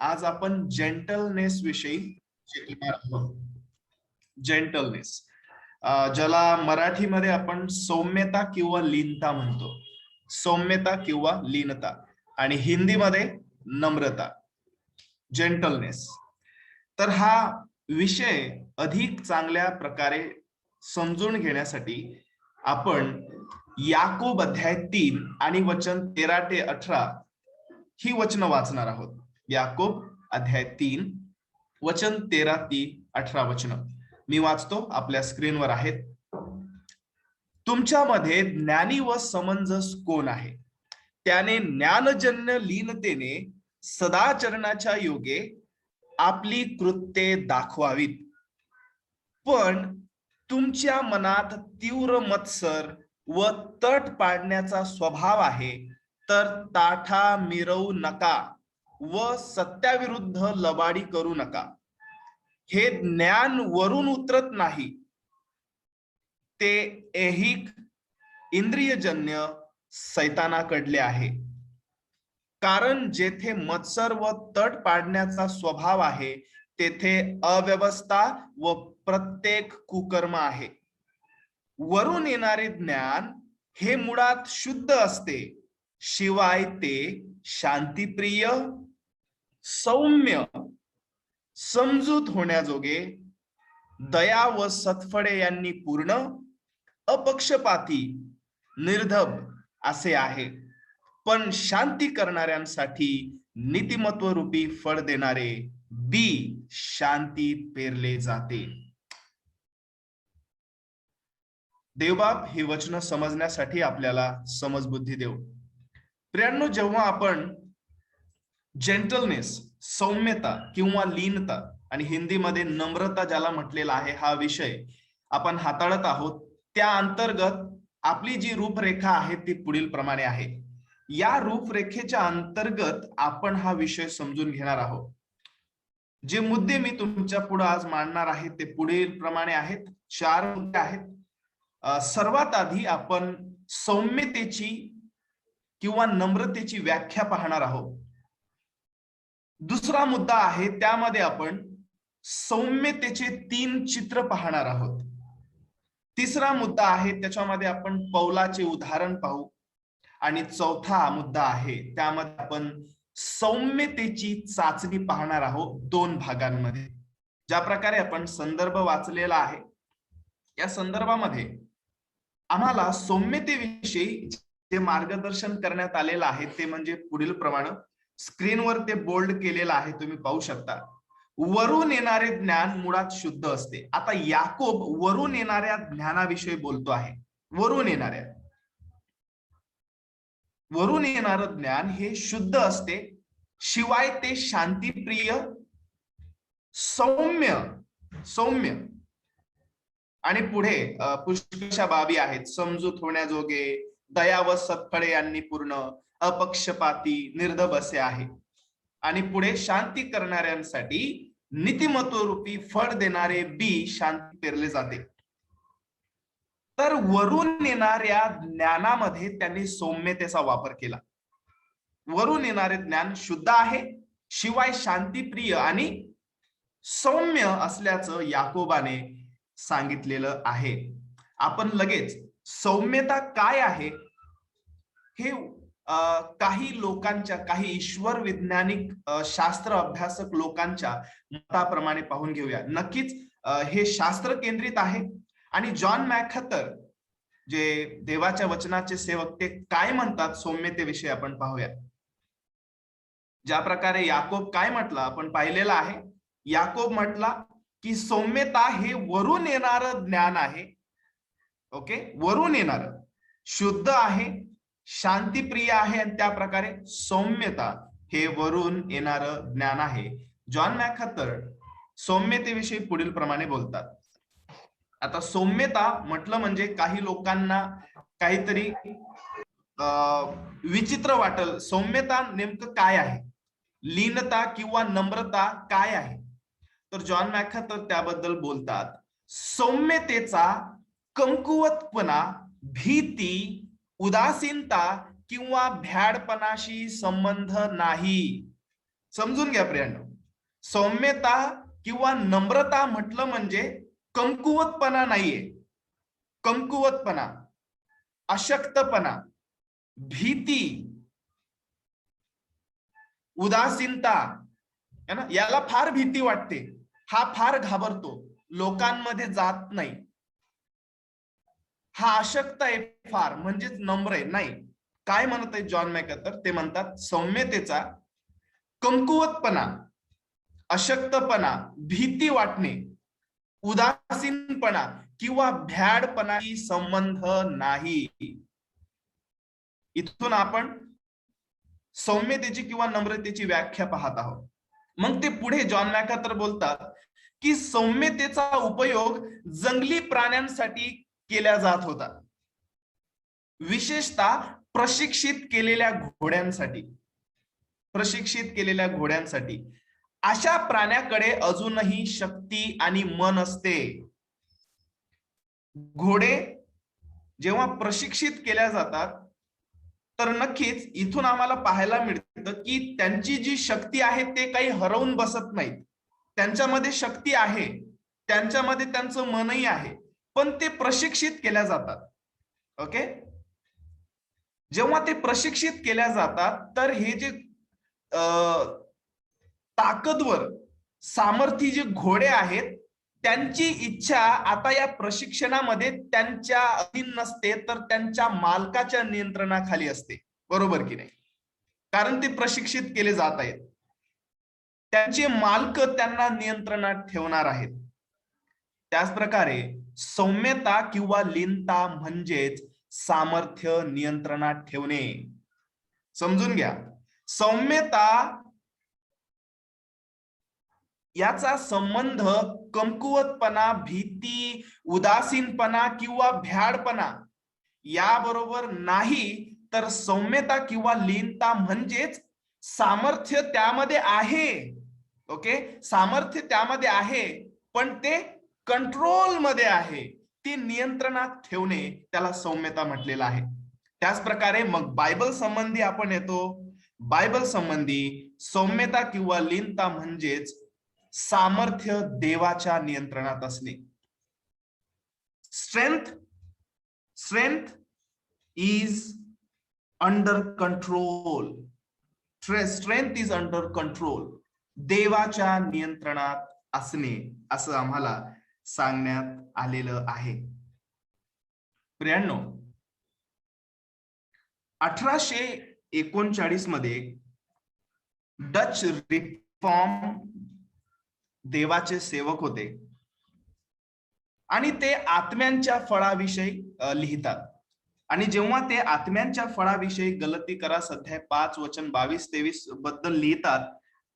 आज आपण जेंटलनेस विषयी शिकणार आहोत. जेंटलनेस, ज्याला मराठीमध्ये आपण सौम्यता किंवा लीनता म्हणतो. सौम्यता किंवा लीनता आणि हिंदीमध्ये नम्रता, जेंटलनेस. तर हा विषय अधिक चांगल्या प्रकारे समजून घेण्यासाठी आपण याकूब अध्याय 3 आणि वचन 13 ते 18 ही वचन वाचणार आहोत. याकूब अध्याय 3 वचन 13 ते 18 वचन मी वाचतो, आपल्या स्क्रीनवर आहेत. तुमच्यामध्ये ज्ञानी व समंजस कोण आहे? त्याने ज्ञानजन्य लीनतेने सदाचरणाच्या योगे आपली कृत्ये दाखवावीत. पण तुमच्या मनात तीव्र मत्सर व तट पाडण्याचा स्वभाव आहे, तर ताठा मिरवू नका व सत्याविरुद्ध लबाडी करू नका. हे ज्ञान वरून उतरत नाही, ते ऐहिक इंद्रियजन्य सैतानाकडले आहे. कारण जेथे मत्सर व तट पाडण्याचा स्वभाव आहे, तेथे अव्यवस्था व प्रत्येक कुकर्म आहे. वरून येणारे ज्ञान हे मुळात शुद्ध असते, शिवाय ते शांतिप्रिय, सौम्य, समजूत होण्याजोगे, दया व सत्फळे यांनी पूर्ण, अपक्षपाती, निर्धब असे आहे. पण शांती करणाऱ्यांसाठी नीतिमत्व रूपी फळ देणारे बी शांती पेरले जाते. देवबाप ही वचन समजण्यासाठी आपल्याला समजबुद्धी देव. प्रियांनो, जेव्हा आपण जेंटलनेस, सौम्यता किंवा लीनता आणि हिंदीमध्ये नम्रता ज्याला म्हटलेला आहे, हा विषय आपण हाताळत आहोत, त्या अंतर्गत आपली जी रूपरेखा आहे ती पुढील प्रमाणे आहे. या रूपरेखेच्या अंतर्गत आपण हा विषय समजून घेणार आहोत. जे मुद्दे मी तुमच्या पुढे आज मांडणार आहे ते पुढील प्रमाणे आहेत. 4 मुद्दे आहेत. सर्वात आधी आपण सौम्यतेची किंवा नम्रतेची व्याख्या पाहणार आहोत. दुसरा मुद्दा आहे, त्यामध्ये आपण सौम्यतेचे 3 चित्र पाहणार आहोत. तिसरा मुद्दा आहे, त्याच्यामध्ये आपण पौलाचे उदाहरण पाहू. आणि चौथा मुद्दा आहे, त्यामध्ये आपण सौम्यतेची चाचणी पाहणार आहोत 2 भागांमध्ये. ज्या प्रकारे आपण संदर्भ वाचलेला आहे, या संदर्भामध्ये आम्हाला सौम्यतेविषयी जे मार्गदर्शन करण्यात आलेलं आहे ते म्हणजे पुढील प्रमाणे. स्क्रीनवर ते बोल्ड केलेलं आहे, तुम्ही पाहू शकता. वरून येणारे ज्ञान मुळात शुद्ध असते. आता याकूब वरून येणाऱ्या ज्ञानाविषयी बोलतो आहे. वरून येणारं ज्ञान हे शुद्ध असते, शिवाय ते शांतिप्रिय, सौम्य आणि पुढे पुष्कळशा बाबी आहेत. समजूत होण्याजोगे, दया व सत्फळे यांनी पूर्ण, अपक्षपाती, निर्धब असे आहे. आणि पुढे शांती करणाऱ्यांसाठी नीतिमत्व रूपी फळ देणारे बी शांती पेरले जाते. तर वरून येणाऱ्या ज्ञानामध्ये त्यांनी सौम्यतेचा वापर केला. वरून येणारे ज्ञान शुद्ध आहे, शिवाय शांतिप्रिय आणि सौम्य असल्याचं याकोबाने सांगितलेलं आहे. आपण लगेच सौम्यता काय आहे हे काही लोकांच्या, काही ईश्वर वैज्ञानिक शास्त्र अभ्यासक लोकांच्या मताप्रमाणे पाहून घेऊया. नक्कीच हे शास्त्र केंद्रित आहे. आणि जॉन मॅकहर्टर, जे देवाच्या वचनाचे सेवक, ते काय म्हणतात सौम्यतेविषयी आपण पाहूया. ज्या प्रकारे याकोब काय म्हटलं आपण पाहिलेलं आहे. याकोब म्हटला की सौम्यता हे वरून येणारं ज्ञान आहे. ओके, वरून येणारं, शुद्ध आहे, शांतिप्रिय आहे, आणि त्या प्रकारे सौम्यता हे वरून येणारं ज्ञान आहे. जॉन मॅकहर्टर सौम्यतेविषयी पुढील प्रमाणे बोलतात. आता सौम्यता म्हटलं म्हणजे काही लोकांना काहीतरी विचित्र वाटेल. सौम्यता नेमकं काय आहे, लीनता किंवा नम्रता काय आहे? तर जॉन मॅकहर्टर त्याबद्दल बोलतात. सौम्यतेचा कमकुवतपणा, भीती, उदासीनता किंवा भ्याडपणाशी संबंध नाही. समजून घ्या प्रियांनो, सौम्यता किंवा नम्रता म्हटलं म्हणजे कमकुवतपणा नाहीये. कमकुवतपणा, अशक्तपणा, भीती, उदासीनता है ना, याला फार भीती वाटते, हा फार घाबरतो, लोकांमध्ये जात नाही, हा अशक्त आहे फार, म्हणजेच नम्र आहे नाही. काय म्हणत आहे जॉन मॅकॅर्थर? ते म्हणतात सौम्यतेचा कमकुवतपणा, अशक्तपणा, भीती वाटणे, उदासीनपणा किंवा भ्याडपणाशी संबंध नाही. इथून आपण सौम्यतेची किंवा नम्रतेची व्याख्या पाहत आहोत. मग ते पुढे जॉन मॅकॅर्थर बोलतात की सौम्यतेचा उपयोग जंगली प्राण्यांसाठी केला जात होता, विशेषतः प्रशिक्षित केलेल्या घोड्यांसाठी. प्रशिक्षित केलेल्या घोड्यांसाठी अशा प्राण्याकडे अजूनही शक्ती आणि मन असते. घोडे जेव्हा प्रशिक्षित केल्या जातात तर नक्कीच इथून आम्हाला पाहायला मिळतं की त्यांची जी शक्ती आहे ते काही हरवून बसत नाहीत. त्यांच्यामध्ये शक्ती आहे, त्यांच्यामध्ये त्यांचं मनही आहे, पण ते प्रशिक्षित केल्या जातात. ओके, जेव्हा ते प्रशिक्षित केल्या जातात तर हे जे ताकदवर सामर्थी जे घोडे आहेत त्यांची इच्छा आता या प्रशिक्षणामध्ये त्यांच्या अधीन नसते, तर त्यांच्या मालकाच्या नियंत्रणाखाली असते. बरोबर की नाही? कारण ते प्रशिक्षित केले जात आहेत, त्यांचे मालक त्यांना नियंत्रणात ठेवणार आहेत. त्याच प्रकारे सौम्यता किंवा लीनता म्हणजेच सामर्थ्य नियंत्रणात ठेवणे. समजून घ्या, सौम्यता याचा संबंध कमकुवतपणा, भीती, उदासीनपणा किंवा भ्याडपणा याबरोबर नाही, तर सौम्यता किंवा लीनता म्हणजेच सामर्थ्य त्यामध्ये आहे. ओके, सामर्थ्य त्यामध्ये आहे पण ते कंट्रोल मध्ये आहे, ते नियंत्रणात ठेवणे, त्याला सौम्यता म्हटलेलं आहे. त्याच प्रकारे मग बायबल संबंधी आपण येतो. बायबल संबंधी सौम्यता किंवा लीनता म्हणजेच सामर्थ्य देवाच्या नियंत्रणात असणे. Strength is under control. Strength is under control. देवाच्या नियंत्रणात असणे असं आम्हाला सांगण्यात आलेलं आहे. प्रियांनो, 1839 मध्ये डच रिफॉर्म देवाचे सेवक होते आणि ते आत्म्यांच्या फळाविषयी लिहितात. आणि जेव्हा ते आत्म्यांच्या फळाविषयी गलती करा अध्याय 5 वचन 22-23 बद्दल लिहितात,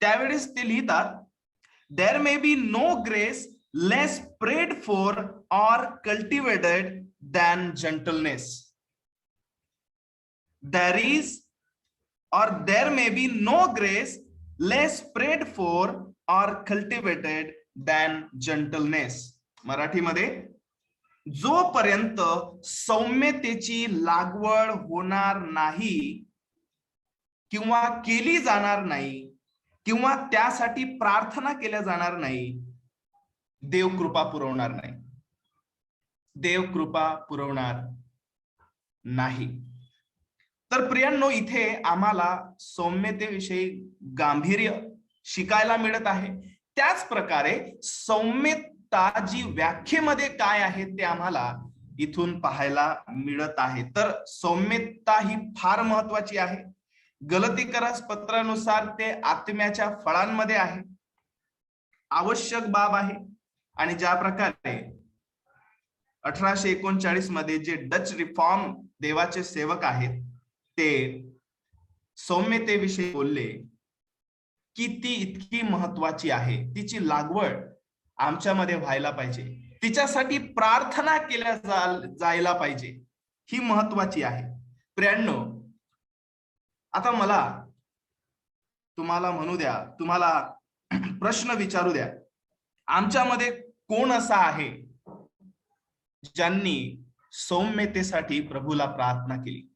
त्यावेळेस ते लिहितात, there may be no grace less prayed for or cultivated than gentleness. There may be no grace less prayed for or cultivated than gentleness. मराठीमध्ये, जोपर्यंत सौम्यतेची लागवड होणार नाही किंवा केली जाणार नाही किंवा त्यासाठी प्रार्थना केल्या जाणार नाही, देव कृपा पुरवणार नाही. देव कृपा पुरवणार नाही. तर प्रियांनो, इथे आम्हाला सौम्यतेविषयी गांभीर्य शिकायला मिळत आहे. त्याच प्रकारे सौम्यता जी व्याख्येमध्ये काय आहे ते आम्हाला इथून पाहायला मिळत आहे. तर सौम्यता ही फार महत्वाची आहे. गलतीकरास पत्रानुसार ते आत्म्याच्या फळांमध्ये आहे, आवश्यक बाब आहे. आणि ज्या प्रकारे 1839 मध्ये जे डच रिफॉर्म देवाचे सेवक आहेत ते सौम्यतेविषयी बोलले की ती इतकी महत्वाची आहे, तिची लागवड आमच्यामध्ये व्हायला पाहिजे, तिच्यासाठी प्रार्थना केल्या जायला पाहिजे, ही महत्वाची आहे. प्रियांनो, आता मला तुम्हाला म्हणू द्या, तुम्हाला प्रश्न विचारू द्या, आमच्यामध्ये कोण असा आहे ज्यांनी सौम्यतेसाठी प्रभूला प्रार्थना केली?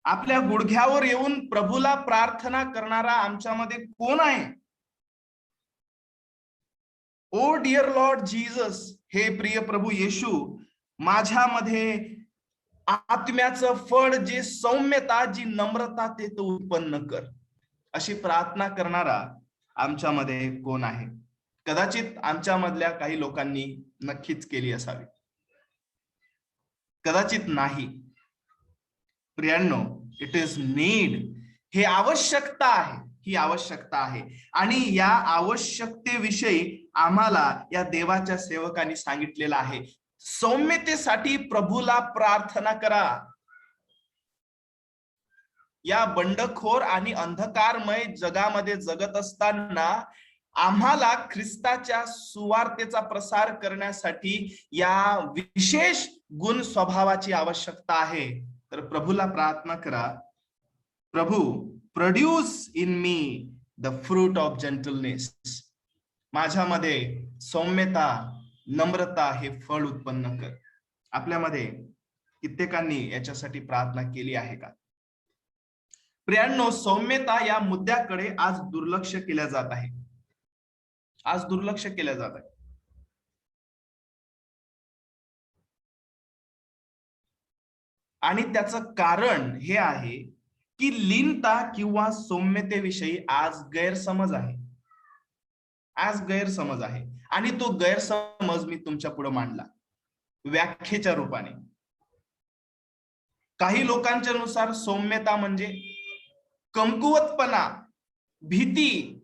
आपल्या गुडघ्यावर येऊन प्रभूला प्रार्थना करणारा आमच्यामध्ये कोण आहे? ओ डिअर लॉर्ड जीसस, हे प्रिय प्रभू येशू, माझ्यामध्ये आत्म्याचं फळ जे सौम्यता, जी नम्रता, ते तू उत्पन्न कर. अशी प्रार्थना करणारा आमच्यामध्ये कोण आहे? कदाचित आमच्यामधल्या काही लोकांनी नक्कीच केली असावी, कदाचित नाही. प्रियांनो, इट इज नीड. हे आवश्यकता आहे, ही आवश्यकता आहे. आणि या आवश्यकतेविषयी आम्हाला या देवाच्या सेवकांनी सांगितलेलं आहे. सौम्यतेसाठी प्रभूला प्रार्थना करा. या बंडखोर आणि अंधकारमय जगामध्ये जगत असताना आम्हाला ख्रिस्ताच्या सुवार्तेचा प्रसार करण्यासाठी या विशेष गुण स्वभावाची आवश्यकता आहे. तर प्रभूला प्रार्थना करा, प्रभू produce in me the fruit of gentleness. माझ्यामध्ये सौम्यता, नम्रता हे फळ उत्पन्न कर. आपल्यामध्ये कित्येकांनी याच्यासाठी प्रार्थना केली आहे का? प्रियांनो, सौम्यता या मुद्द्याकडे आज दुर्लक्ष केल्या जात आहे. आज दुर्लक्ष केल्या जात आहे. आणि त्याचं कारण हे आहे की लीनता किंवा सौम्यतेविषयी आज गैरसमज आहे. आज गैरसमज आहे. आणि तो गैरसमज मी तुमच्या पुढे मांडला व्याख्येच्या रूपाने. काही लोकांच्या नुसार सौम्यता म्हणजे कमकुवतपणा, भीती,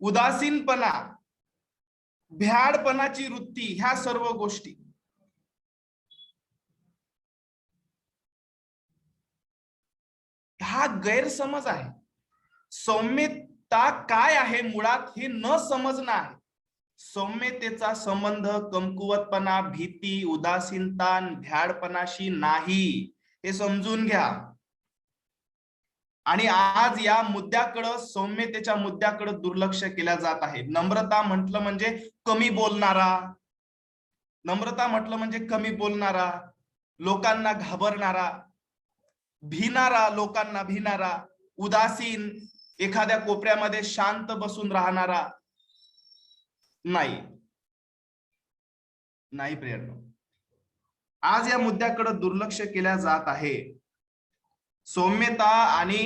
उदासीनपणा, भ्याडपणाची वृत्ती, ह्या सर्व गोष्टी. हा गैरसमज आहे. सौम्यता काय आहे मुळात हे न समजणं आहे. सौम्यतेचा संबंध कमकुवतपणा, भीती, उदासीनता, भ्याडपणाशी नाही, हे समजून घ्या. आणि आज या मुद्द्याकडे, सौम्यतेच्या मुद्द्याकडे दुर्लक्ष केल्या जात आहे. नम्रता म्हटलं म्हणजे कमी बोलणारा, नम्रता म्हटलं म्हणजे कमी बोलणारा, लोकांना घाबरणारा, भिणारा, लोकांना भिणारा, उदासीन, एखाद्या कोपऱ्यामध्ये शांत बसून राहणारा. नाही नाही प्रियांनो, आज या मुद्द्याकडे दुर्लक्ष केल्या जात आहे. सौम्यता आणि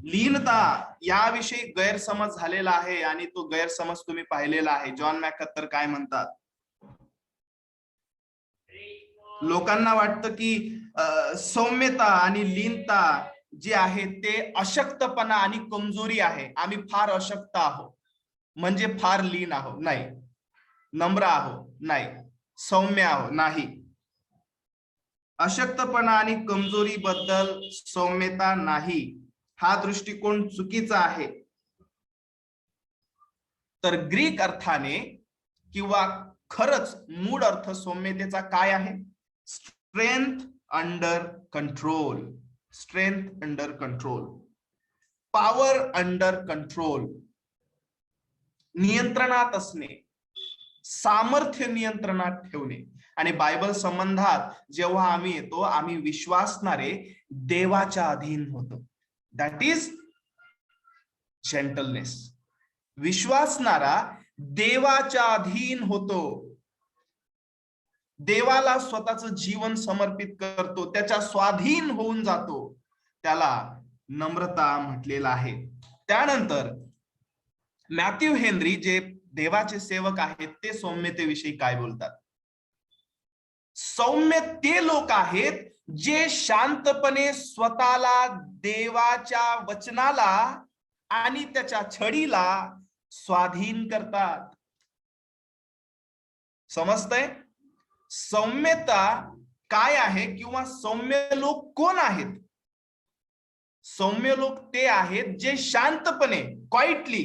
लीनता याविषयी गैरसमज झालेला आहे. आणि तो गैरसमज तुम्ही पाहिलेला आहे. जॉन मॅकॅथर काय म्हणतात? लोकांना वाटतं की सौम्यता आणि लीनता जी आहे ते अशक्तपणा आणि कमजोरी आहे. आम्ही फार अशक्त आहोत म्हणजे फार लीन आहोत, नाही. नम्र आहोत, नाही. सौम्य आहोत, नाही. अशक्तपणा आणि कमजोरी बद्दल सौम्यता नाही, हा दृष्टिकोन चुकीचा आहे. तर ग्रीक अर्थाने किंवा खरंच मूळ अर्थ सौम्यतेचा काय आहे? Strength under control. Strength under control, power under control. नियंत्रणात असणे, सामर्थ्य नियंत्रणात ठेवणे. आणि बायबल संबंधात जेव्हा आम्ही येतो, आम्ही विश्वासणारे देवाच्या अधीन होतो. That is gentleness. विश्वासणारा देवाच्या अधीन होतो, देवाला स्वतःचं जीवन समर्पित करतो, त्याच्या स्वाधीन होऊन जातो. त्याला नम्रता म्हटलेला आहे. त्यानंतर मॅथ्यू हेनरी, जे देवाचे सेवक आहेत, ते सौम्यतेविषयी काय बोलतात? सौम्य ते लोक आहेत जे शांतपणे स्वतःला देवाच्या वचनाला आणि त्याच्या छडीला स्वाधीन करतात. समजतंय? सौम्यता काय आहे किंवा सौम्य लोक कोण आहेत? सौम्य लोक ते आहेत जे शांतपणे, क्वाइटली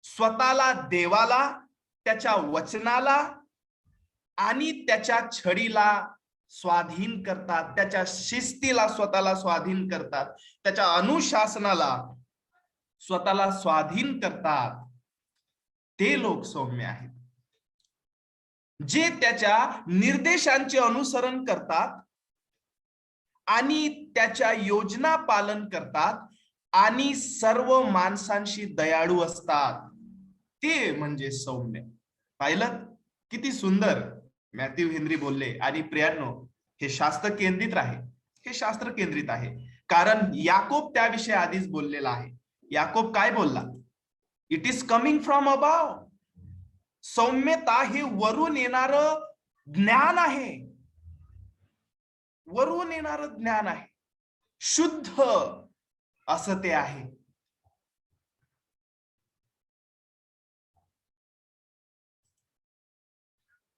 स्वतःला देवाला, त्याच्या वचनाला आणि त्याच्या छडीला स्वाधीन करतात, त्याच्या शिस्तीला स्वतःला स्वाधीन करतात, त्याच्या अनुशासनाला स्वतःला स्वाधीन करतात. ते लोक सौम्य आहेत, जे त्याच्या निर्देशांचे अनुसरण करतात आणि त्याच्या योजना पालन करतात आणि सर्व माणसांशी दयाळू असतात, ते म्हणजे सौम्य. पाहिलं किती सुंदर मॅथ्यू हेनरी बोलले. आणि प्रियांनो, हे शास्त्र केंद्रित आहे, हे शास्त्र केंद्रित आहे, कारण याकोब त्याविषयी आधीच बोललेला आहे. याकोब काय बोलला? It is coming from above. सौम्यता हे वरून येणार ज्ञान आहे, वरून येणार ज्ञान आहे, शुद्ध असं ते आहे.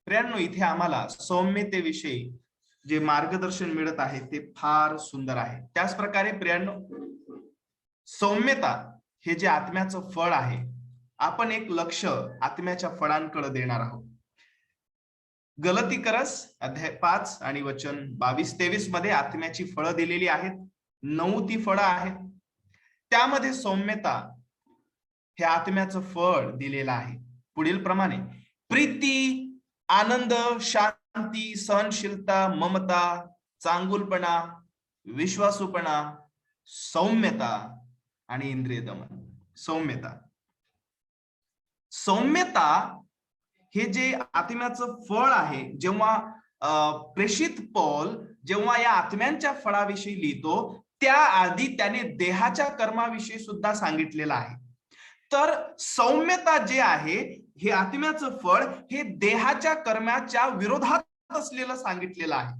प्रियांनो, इथे आम्हाला सौम्यतेविषयी जे मार्गदर्शन मिळत आहे ते फार सुंदर आहे. त्याच प्रकारे प्रियांनो, सौम्यता हे जे आत्म्याचं फळ आहे, आपण एक लक्ष आत्म्याच्या फळांकडे देणार आहोत. गलतीकरस अध्याय 5 आणि वचन 22-23 मध्ये आत्म्याची फळं दिलेली आहेत. 9 ती फळं आहेत. त्यामध्ये सौम्यता हे आत्म्याचं फळ दिलेलं आहे पुढील प्रमाणे: प्रीती, आनंद, शांती, सहनशीलता, ममता, चांगुलपणा, विश्वासूपणा, सौम्यता आणि इंद्रिय दमन. सौम्यता, सौम्यता हे जे आत्म्याचं फळ आहे, जेव्हा प्रेषित पौल जेव्हा या आत्म्यांच्या फळाविषयी लिहितो, त्याआधी त्याने देहाच्या कर्माविषयी सुद्धा सांगितलेलं आहे. तर सौम्यता जे आहे, हे आत्म्याचं फळ, हे देहाच्या कर्माच्या विरोधात असलेलं सांगितलेलं आहे.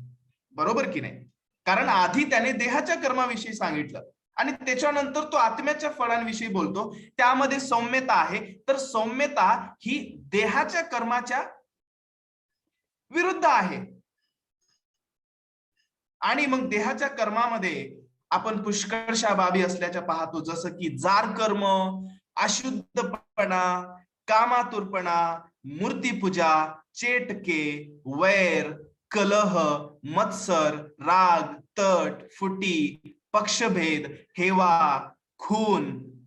बरोबर की नाही? कारण आधी त्याने देहाच्या कर्माविषयी सांगितलं आणि त्याच्यानंतर तो आत्म्याच्या फळांविषयी बोलतो, त्यामध्ये सौम्यता आहे. तर सौम्यता ही देहाच्या कर्माच्या विरुद्ध आहे. आणि मग देहाच्या कर्मामध्ये आपण पुष्कळशा बाबी असल्याच्या पाहतो, जसं की जार कर्म, अशुद्धपणा, कामातुरपणा, मूर्तीपूजा, चेटके, वैर, कलह, मत्सर, राग, तट, फुटी, पक्षभेद, हेवा, खून,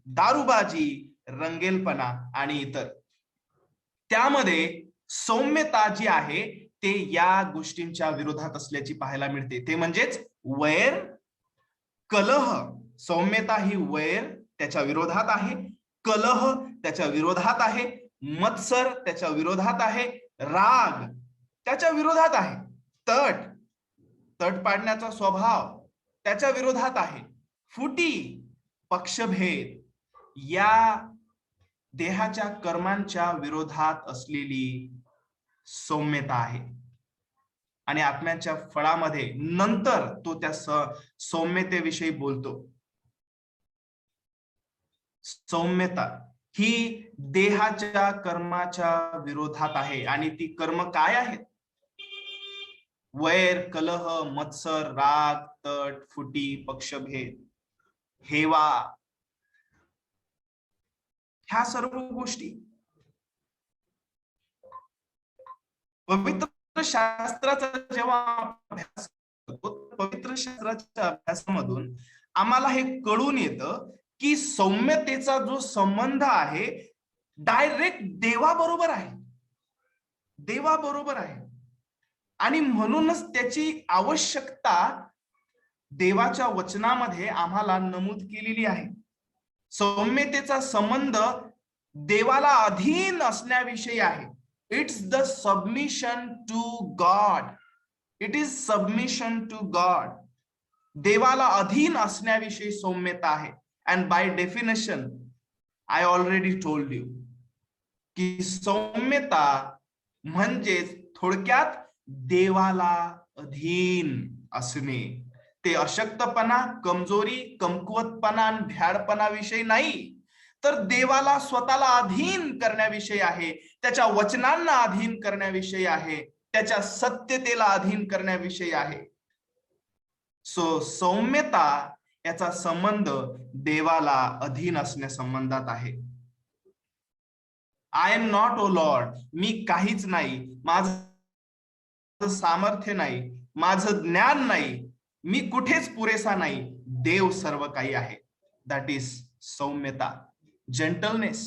दारूबाजी, रंगेलपणा आणि इतर. त्यामध्ये सौम्यता जी आहे ते या गोष्टींच्या विरोधात असल्याची पाहायला मिळते. ते म्हणजेच वैर, कलह. सौम्यता ही वैर त्याच्या विरोधात आहे, कलह त्याच्या विरोधात आहे, मत्सर त्याच्या विरोधात आहे, राग त्याच्या विरोधात आहे, तट पाडण्याचा स्वभाव त्याच्या विरोधात आहे, फुटी, पक्षभेद या देहाच्या कर्मांच्या विरोधात असलेली सौम्यता आहे. आणि आत्म्याच्या फळामध्ये नंतर तो त्या सौम्यतेविषयी बोलतो. सौम्यता ही देहाच्या कर्माच्या विरोधात आहे. आणि ती कर्म काय आहेत? वैर, कलह, मत्सर, राग, तट, फुटी, पक्षभेद, हेवा, ह्या सर्व गोष्टी पवित्र शास्त्राचा जेव्हा अभ्यास करतो, पवित्र शास्त्राच्या अभ्यासामधून आम्हाला हे कळून येतं की सौम्यतेचा जो संबंध आहे डायरेक्ट देवाबरोबर आहे, देवाबरोबर आहे. आणि म्हणूनच त्याची आवश्यकता देवाच्या वचनामध्ये आम्हाला नमूद केलेली आहे. सौम्यतेचा संबंध देवाला अधीन असण्याविषयी आहे. It's the submission to God. It is submission to God. देवाला अधीन असण्याविषयी सौम्यता आहे. And by definition I already told you की सौम्यता म्हणजे थोडक्यात देवाला अधीन असणे. ते अशक्तपणा, कमजोरी, कमकुवतपणा आणि भ्याडपणाविषयी नाही, तर देवाला स्वतःला अधीन करण्याविषयी आहे, त्याच्या वचनांना अधीन करण्याविषयी आहे, त्याच्या सत्यतेला अधीन करण्याविषयी आहे. सौम्यता याचा संबंध देवाला अधीन असण्या संबंधात आहे. I am not O Lord. मी काहीच नाही, माझं सामर्थ्य नाही, माझं ज्ञान नाही, मी कुठेच पुरेसा नाही, देव सर्व काही आहे. दॅट इज सौम्यता, जेंटलनेस.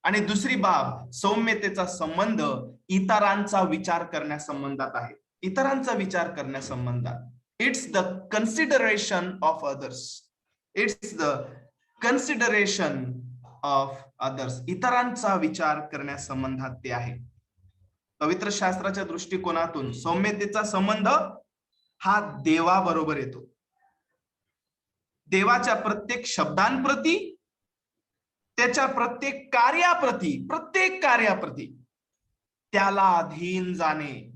आणि दुसरी बाब, सौम्यतेचा संबंध इतरांचा विचार करण्यासंबंधात आहे. इतरांचा विचार करण्यासंबंधात. It's the consideration of others. It's the consideration of others. इतरांचा विचार करण्यासंबंधात ते आहे. पवित्र शास्त्राच्या दृष्टिकोनातून सौम्यतेचा संबंध हा देवाबरोबर येतो. देवाच्या प्रत्येक शब्दांप्रती, त्याच्या प्रत्येक कार्याप्रती त्याला अधीन जाणे.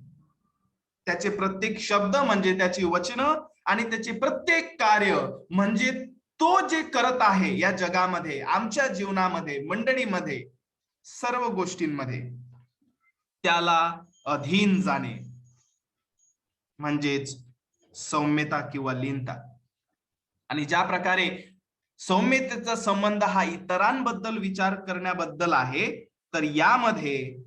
त्याचे प्रत्येक शब्द म्हणजे त्याची वचनं आणि त्याचे प्रत्येक कार्य म्हणजे तो जे करत आहे या जगामध्ये, आमच्या जीवनामध्ये, मंडळीमध्ये, सर्व गोष्टींमध्ये त्याला अधीन जाणे म्हणजेच सौम्यता किंवा लीनता. आणि ज्या प्रकारे सौम्यतेचा संबंध हा इतरांबद्दल विचार करण्याबद्दल आहे, तर यामध्ये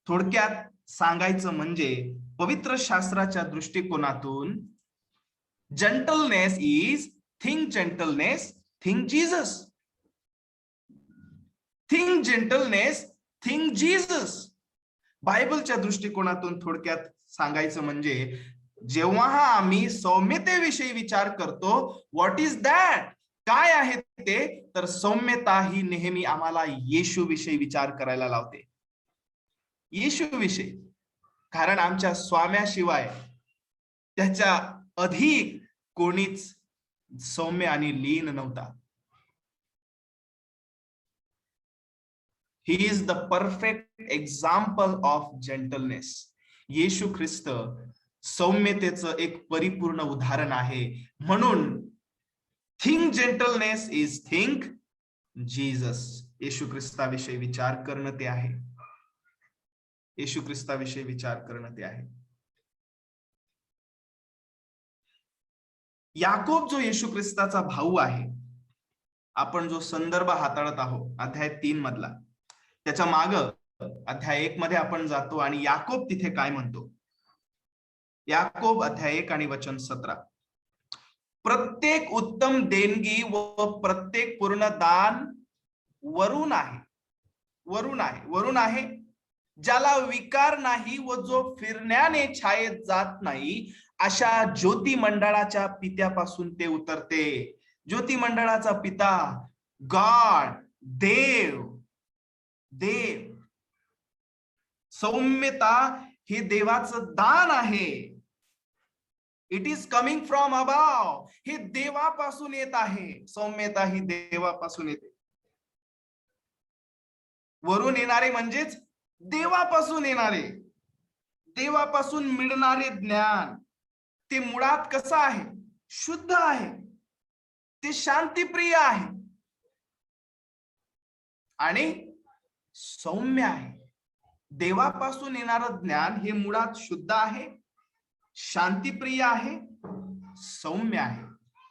थोडक्यात सांगायचं म्हणजे पवित्र शास्त्राच्या दृष्टिकोनातून gentleness is think gentleness, think Jesus. Think gentleness, think Jesus. बायबलच्या दृष्टिकोनातून थोडक्यात सांगायचं म्हणजे जेव्हा आम्ही सौम्यतेविषयी विचार करतो, व्हॉट इज दॅट, काय आहे ते, तर सौम्यता ही नेहमी आम्हाला येशू विषयी विचार करायला लावते. येशू विषयी. कारण आमच्या स्वाम्याशिवाय त्याच्या अधिक कोणीच सौम्य आणि लीन नव्हता. He is the perfect example of gentleness. येशू ख्रिस्त सौम्यतेचं एक परिपूर्ण उदाहरण आहे. म्हणून think gentleness is think Jesus. येशू ख्रिस्ताविषयी विचार करणं ते आहे. येशू ख्रिस्ताविषयी विचार करणं ते आहे. याकोब जो येशू ख्रिस्ताचा भाऊ आहे, आपण जो संदर्भ हाताळत आहोत अध्याय 3 मधला, त्याच्या माग अध्याय 1 मध्ये आपण जातो आणि याकोब तिथे काय म्हणतो. याकोब अध्याय 1 आणि वचन 17. प्रत्येक उत्तम देणगी व प्रत्येक पूर्ण दान वरून आहे. वरून आहे ज्याला विकार नाही व जो फिरण्याने छायेत जात नाही, अशा ज्योती मंडळाच्या पित्यापासून ते उतरते. ज्योती मंडळाचा पिता गॉड, देव. सौम्यता हे देवाचं दान आहे. It is coming from above. हे देवापासून येत आहे. सौम्यता ही देवापासून येते. वरून येणारे म्हणजेच देवापासून येणारे, देवापासून मिळणारे ज्ञान. ते मुळात कसं आहे? शुद्ध आहे. ते शांतिप्रिय आहे आणि सौम्य आहे. देवापासून येणारं ज्ञान हे मुळात शुद्ध आहे, शांतिप्रिय आहे, सौम्य आहे.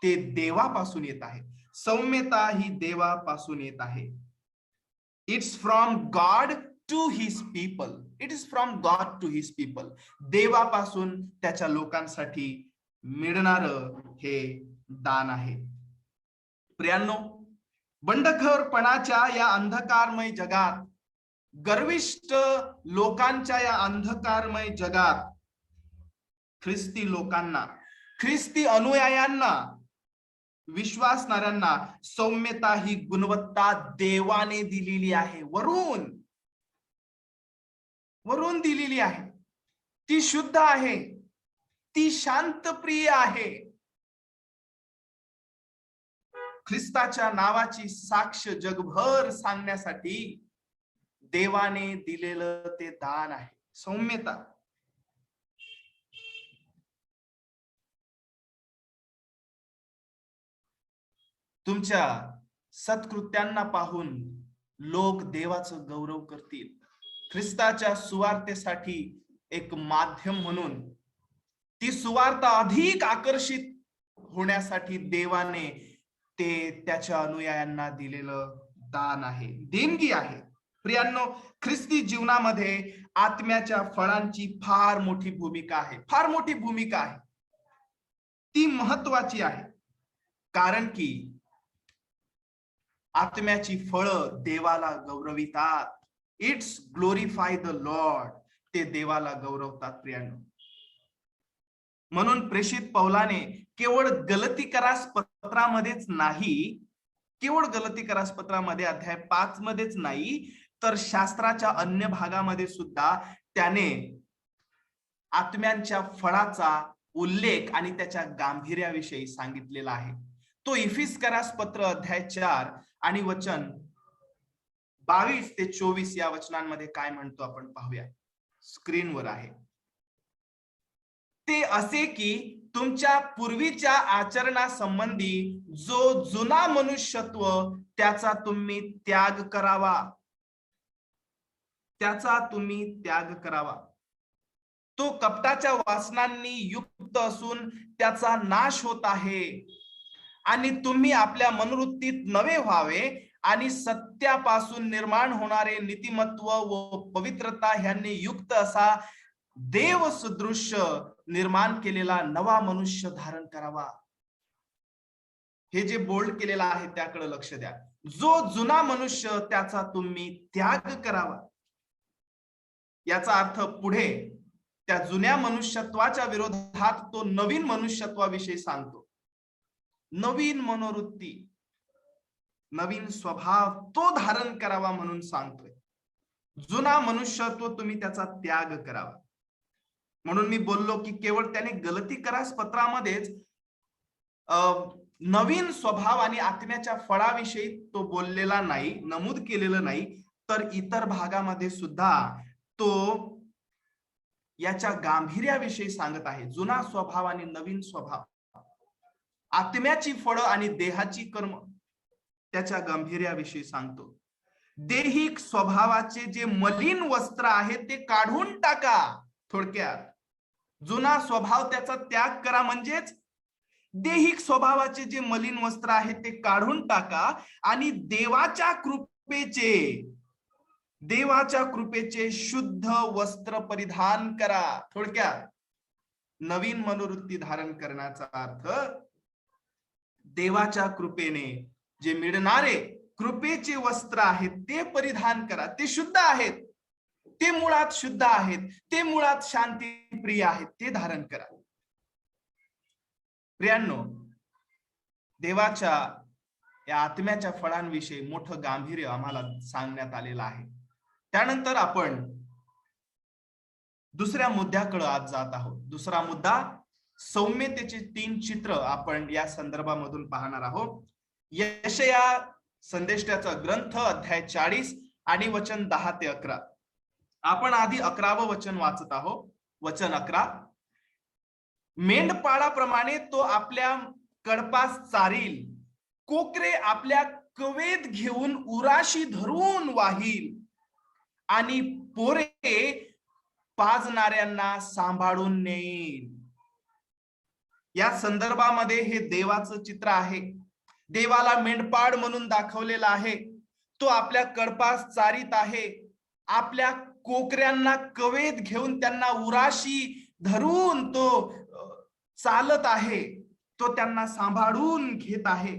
ते देवापासून येत आहे. सौम्यता ही देवापासून येत आहे. It's from God to his people. It is from God to his people. देवापासून त्याच्या लोकांसाठी मिळणारं हे दान आहे. प्रियांनो, बंडखोरपणाच्या या अंधकारमय जगात, गर्विष्ठ लोकांच्या या अंधकारमय जगात ख्रिस्ती लोकांना, ख्रिस्ती अनुयायांना, विश्वासणाऱ्यांना सौम्यता ही गुणवत्ता देवाने दिलेली आहे. वरून दिलेली आहे. ती शुद्ध आहे, ती शांतप्रिय आहे. ख्रिस्ताच्या नावाची साक्ष जगभर सांगण्यासाठी देवाने दिलेलं ते दान आहे, सौम्यता. तुमच्या सत्कृत्यांना पाहून लोक देवाचं गौरव करतील. ख्रिस्ताच्या सुवार्तेसाठी एक माध्यम म्हणून ती सुवार्ता अधिक आकर्षित होण्यासाठी देवाने ते त्याच्या अनुयायांना दिलेलं दान आहे, देणगी आहे. प्रियांनो, ख्रिस्ती जीवनामध्ये आत्म्याच्या फळांची फार मोठी भूमिका आहे. फार मोठी भूमिका आहे. ती महत्वाची आहे. कारण की आत्म्याची फळं देवाला गौरवितात. It's glorify the Lord. ते देवाला गौरवतात. प्रियांनो, म्हणून प्रेषित पौलाने केवळ गलतीकरास पत्रामध्येच नाही, केवळ गलतीकरास पत्रामध्ये अध्याय 5 मध्येच नाही, तर शास्त्राच्या अन्य भागामध्ये सुद्धा त्याने आत्म्यांच्या फळाचा उल्लेख आणि त्याच्या गांभीर्याविषयी सांगितलेला आहे. तो इफिसकरास पत्र अध्याय 4 आणि वचन 22 ते 24 या वचनांमध्ये काय म्हणतो आपण पाहूया. स्क्रीनवर आहे. ते असे की तुमच्या पूर्वीच्या आचरणासंबंधी जो जुना मनुष्यत्व त्याचा तुम्ही त्याग करावा, त्याचा तुम्ही त्याग करावा. तो कपटाच्या वासनांनी युक्त असून त्याचा नाश होत आहे, आणि तुम्ही आपल्या मनोवृत्तीत नवे व्हावे आणि सत्यापासून निर्माण होणारे नीतिमत्व व पवित्रता ह्यांनी युक्त असा देव सदृश्य निर्माण केलेला नवा मनुष्य धारण करावा. हे जे बोल्ड केलेलं आहे त्याकडे लक्ष द्या. जो जुना मनुष्य त्याचा तुम्ही त्याग करावा. याचा अर्थ पुढे त्या जुन्या मनुष्यत्वाच्या विरोधात तो नवीन मनुष्यत्वाविषयी सांगतो. नवीन मनोवृत्ती, नवीन स्वभाव तो धारण करावा म्हणून सांगतोय. जुना मनुष्यत्व तुम्ही त्याचा त्याग करावा. म्हणून मी बोललो की केवळ त्याने गलतीकरास पत्रामध्येच नवीन स्वभाव आणि आत्म्याच्या फळाविषयी तो बोललेला नाही, नमूद केलेलं नाही, तर इतर भागामध्ये सुद्धा तो याच्या गांभीर्याविषयी सांगत आहे. जुना स्वभाव आणि नवीन स्वभाव, आत्म्याची फळं आणि देहाची कर्म, त्याच्या गांभीर्याविषयी सांगतो. दैहिक स्वभावाचे जे मलिन वस्त्र आहे ते काढून टाका. थोडक्यात जुना स्वभाव त्याचा त्याग करा, म्हणजेच दैहिक स्वभावाचे जे मलिन वस्त्र आहे ते काढून टाका आणि देवाच्या कृपेचे शुद्ध वस्त्र परिधान करा. थोडक्यात नवीन मनोवृत्ती धारण करण्याचा अर्थ देवाच्या कृपेने जे मिळणारे कृपेचे वस्त्र आहेत ते परिधान करा. ते शुद्ध आहेत, ते मुळात शुद्ध आहेत, ते मुळात शांतीप्रिय आहेत, ते धारण करा. प्रियांनो, देवाच्या या आत्म्याच्या फळांविषयी मोठं गांभीर्य आम्हाला सांगण्यात आलेलं आहे. त्यानंतर आपण दुसऱ्या मुद्द्याकडे आज जात आहोत. दुसरा मुद्दा सौम्यतेचे 3 चित्र आपण या संदर्भामधून पाहणार आहोत. यशया संदेष्टाचा ग्रंथ अध्याय 40 आणि वचन 10 ते 11. आपण आधी 11वं वचन वाचत आहोत. वचन 11. मेंढपाळाप्रमाणे तो आपल्या कळपास चारील, कोकरे आपल्या कवेत घेऊन उराशी धरून वाहील, आणि पोरे पाजणाऱ्यांना सांभाळून नेईल. या संदर्भामध्ये हे देवाचं चित्र आहे. देवाला मेंढपाळ म्हणून दाखवलेला आहे. तो आपल्या कळपास चारीत आहे, आपल्या कोकऱ्यांना कवेत घेऊन त्यांना उराशी धरून तो चालत आहे, तो त्यांना सांभाळून घेत आहे.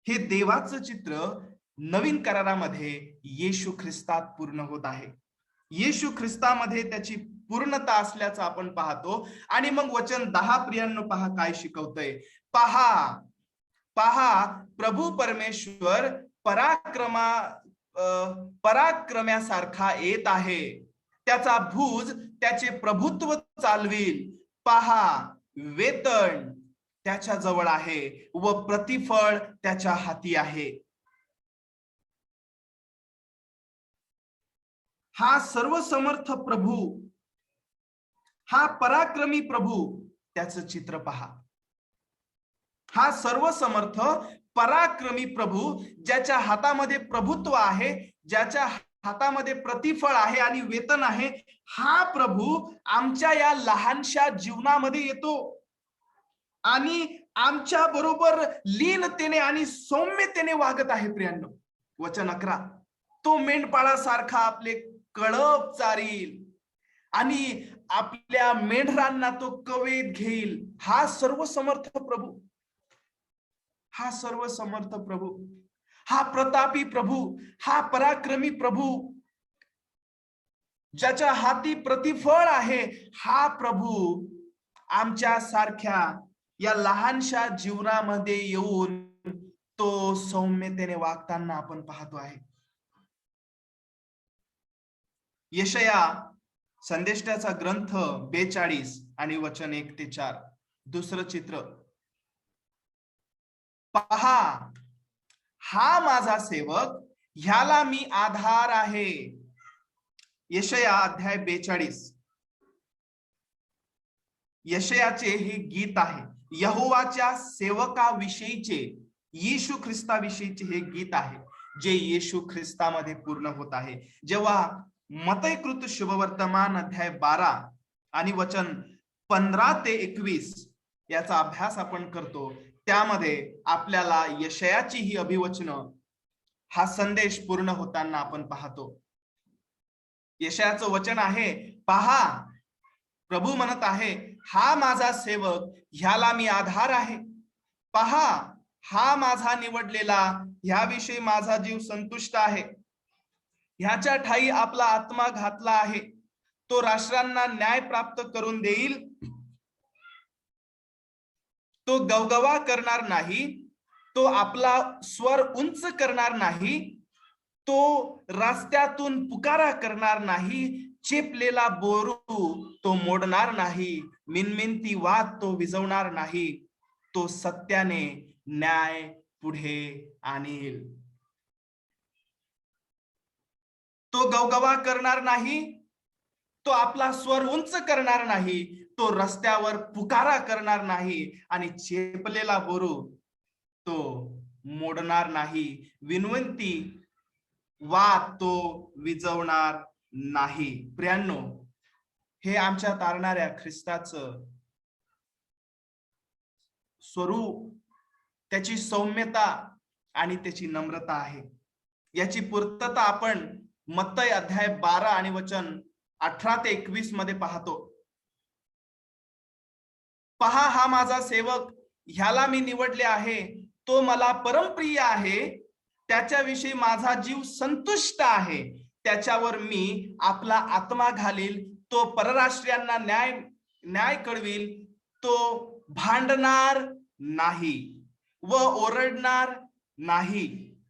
हे देवाचं चित्र नवीन करारामध्ये येशू ख्रिस्तात पूर्ण होत आहे. येशू ख्रिस्तामध्ये त्याची पूर्णता असल्याचं आपण पाहतो. आणि मग वचन 10 प्रियांनो पहा काय शिकवतंय. पहा प्रभू परमेश्वर पराक्रम्यासारखा येत आहे. त्याचा भुज त्याचे प्रभुत्व चालविल. पहा, वेतन त्याच्या जवळ आहे व प्रतिफळ त्याच्या हाती आहे. हा सर्वसमर्थ प्रभू, हा पराक्रमी प्रभू, त्याचं चित्र पहा. हा सर्वसमर्थ पराक्रमी प्रभू, ज्याच्या हातामध्ये प्रभुत्व आहे, ज्याच्या हातामध्ये प्रतिफळ आहे आणि वेतन आहे, हा प्रभू आमच्या या लहानशा जीवनामध्ये येतो आणि आमच्या बरोबर लीनतेने आणि सौम्यतेने वागत आहे. प्रियांनो, वचन 11. तो मेंढपाळासारखा आपले कळप चारील आणि आपल्या मेंढरांना तो कवेत घेईल. हा सर्वसमर्थ प्रभू, हा सर्वसमर्थ प्रभू, हा प्रतापी प्रभू, हा पराक्रमी प्रभू ज्याच्या हाती प्रतिफळ आहे, हा प्रभू आमच्या सारख्या या लहानशा जीवनामध्ये येऊन तो सौम्यतेने वागताना आपण पाहतो आहे. यशया संदेष्टाचा ग्रंथ 42 आणि वचन 1 ते 4. दुसरं चित्र पहा, हा माझा सेवक, ह्याला मी आधार आहे. यशया अध्याय 42. यशयाचे हे गीत आहे. यहोवाच्या सेवकाविषयीचे, येशू ख्रिस्ताविषयीचे हे गीत आहे, जे येशू ख्रिस्तामध्ये पूर्ण होत आहे. जेव्हा मत्तयकृत शुभवर्तमान अध्याय 12 आणि वचन 15 ते 21 याचा अभ्यास आपण करतो, त्यामध्ये आपल्याला यशयाची ही अभिवचनं, हा संदेश पूर्ण होताना आपण पाहतो. यशयाचं वचन आहे, पहा, प्रभू म्हणत आहे, हा माझा सेवक, ह्याला मी आधार आहे. पहा, हा माझा निवडलेला, ह्याविषयी माझा जीव संतुष्ट आहे. ह्याच्या ठाई आपला आत्मा घातला आहे. तो राष्ट्रांना न्याय प्राप्त करून देईल. तो गवगवा करणार नाही, तो आपला स्वर उंच करणार नाही, तो रस्त्यातून पुकारा करणार नाही, चेपलेला बोरू तो मोडणार नाही, मिनमिनती वाद तो विझवणार नाही, तो सत्याने न्याय पुढे आणेल. तो गवगवा करणार नाही, तो आपला स्वर उंच करणार नाही, तो रस्त्यावर पुकारा करणार नाही, आणि चेपलेला बोरू तो मोडणार नाही, विनवंती वाद तो विझवणार नाही. प्रियांनो, हे आमच्या तारणाऱ्या ख्रिस्ताचं स्वरूप, त्याची सौम्यता आणि त्याची नम्रता आहे. याची पूर्तता आपण मत्तय अध्याय 12 आणि वचन 18 ते 21 मध्ये पाहतो. पहा, हा माझा सेवक, ह्याला मी निवडले आहे, तो मला परमप्रिय आहे, त्याच्याविषयी माझा जीव संतुष्ट आहे. त्याच्यावर मी आपला आत्मा घालील. तो परराष्ट्रीयांना न्याय कळविल. तो भांडणार नाही व ओरडणार नाही,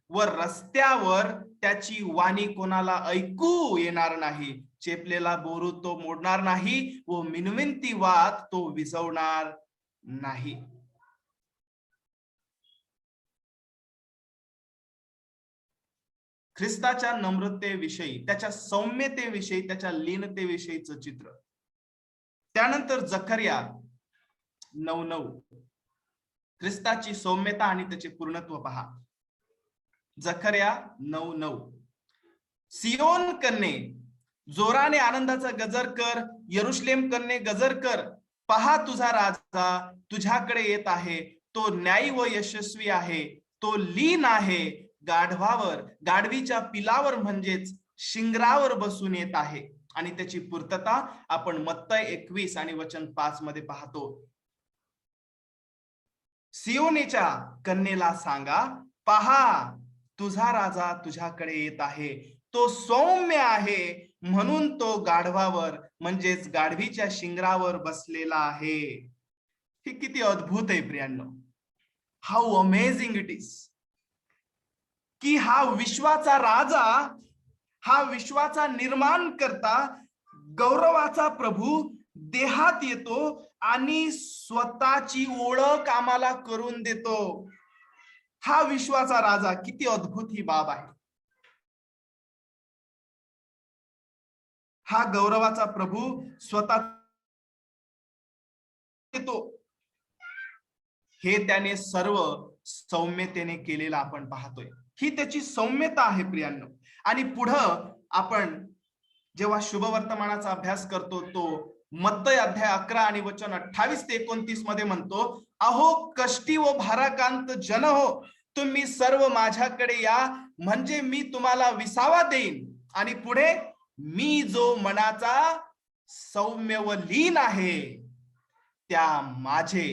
व रस्त्यावर त्याची वाणी कोणाला ऐकू येणार नाही. चेपलेला बोरू तो मोडणार नाही, व मिनविनती वाद तो विझवणार नाही. ख्रिस्ताच्या नम्रतेविषयी, त्याच्या सौम्यतेविषयी, त्याच्या लीनतेविषयीचं चित्र. त्यानंतर जकर्या 9:9, ख्रिस्ताची सौम्यता आणि त्याचे पूर्णत्व पहा. जकर्या 9:9, सियोन कन्ये, जोराने आनंदाचा गजर कर, यरुशलेम कन्ये गजर कर. पहा, तुझा राजा तुझ्याकडे येत आहे. तो न्यायी व यशस्वी आहे. तो लीन आहे, गाढवावर, गाढवीच्या पिलावर म्हणजेच शिंगरावर बसून येत आहे. आणि त्याची पूर्तता आपण मत्तय 21 आणि वचन 5 मध्ये पाहतो. सियोनीच्या कन्येला सांगा, पहा, तुझा राजा तुझ्याकडे येत आहे. तो सौम्य आहे, म्हणून तो गाढवावर म्हणजेच गाढवीच्या शिंगरावर बसलेला आहे. हे किती अद्भुत आहे प्रियांनो. हाऊ अमेझिंग इट इज की हा विश्वाचा राजा, हा विश्वाचा निर्माण करता, गौरवाचा प्रभू देहात येतो आणि स्वतःची ओळख आम्हाला करून देतो. हा विश्वाचा राजा, किती अद्भुत ही बाब आहे. हा गौरवाचा प्रभू स्वतः येतो. हे त्याने सर्व सौम्यतेने केलेलं आपण पाहतोय. ही त्याची सौम्यता आहे प्रियांनो. आणि पुढं आपण जेव्हा शुभवर्तमानाचा अभ्यास करतो, तो मत्तय अध्याय 11 आणि वचन 28 ते 29 मध्ये म्हणतो, अहो कष्टी व भाराक्रांत जन हो, तुम्ही सर्व माझ्याकडे या, म्हणजे मी तुम्हाला विसावा देईन. आणि पुढे, मी जो मनाचा सौम्य व लीन आहे, त्या माझे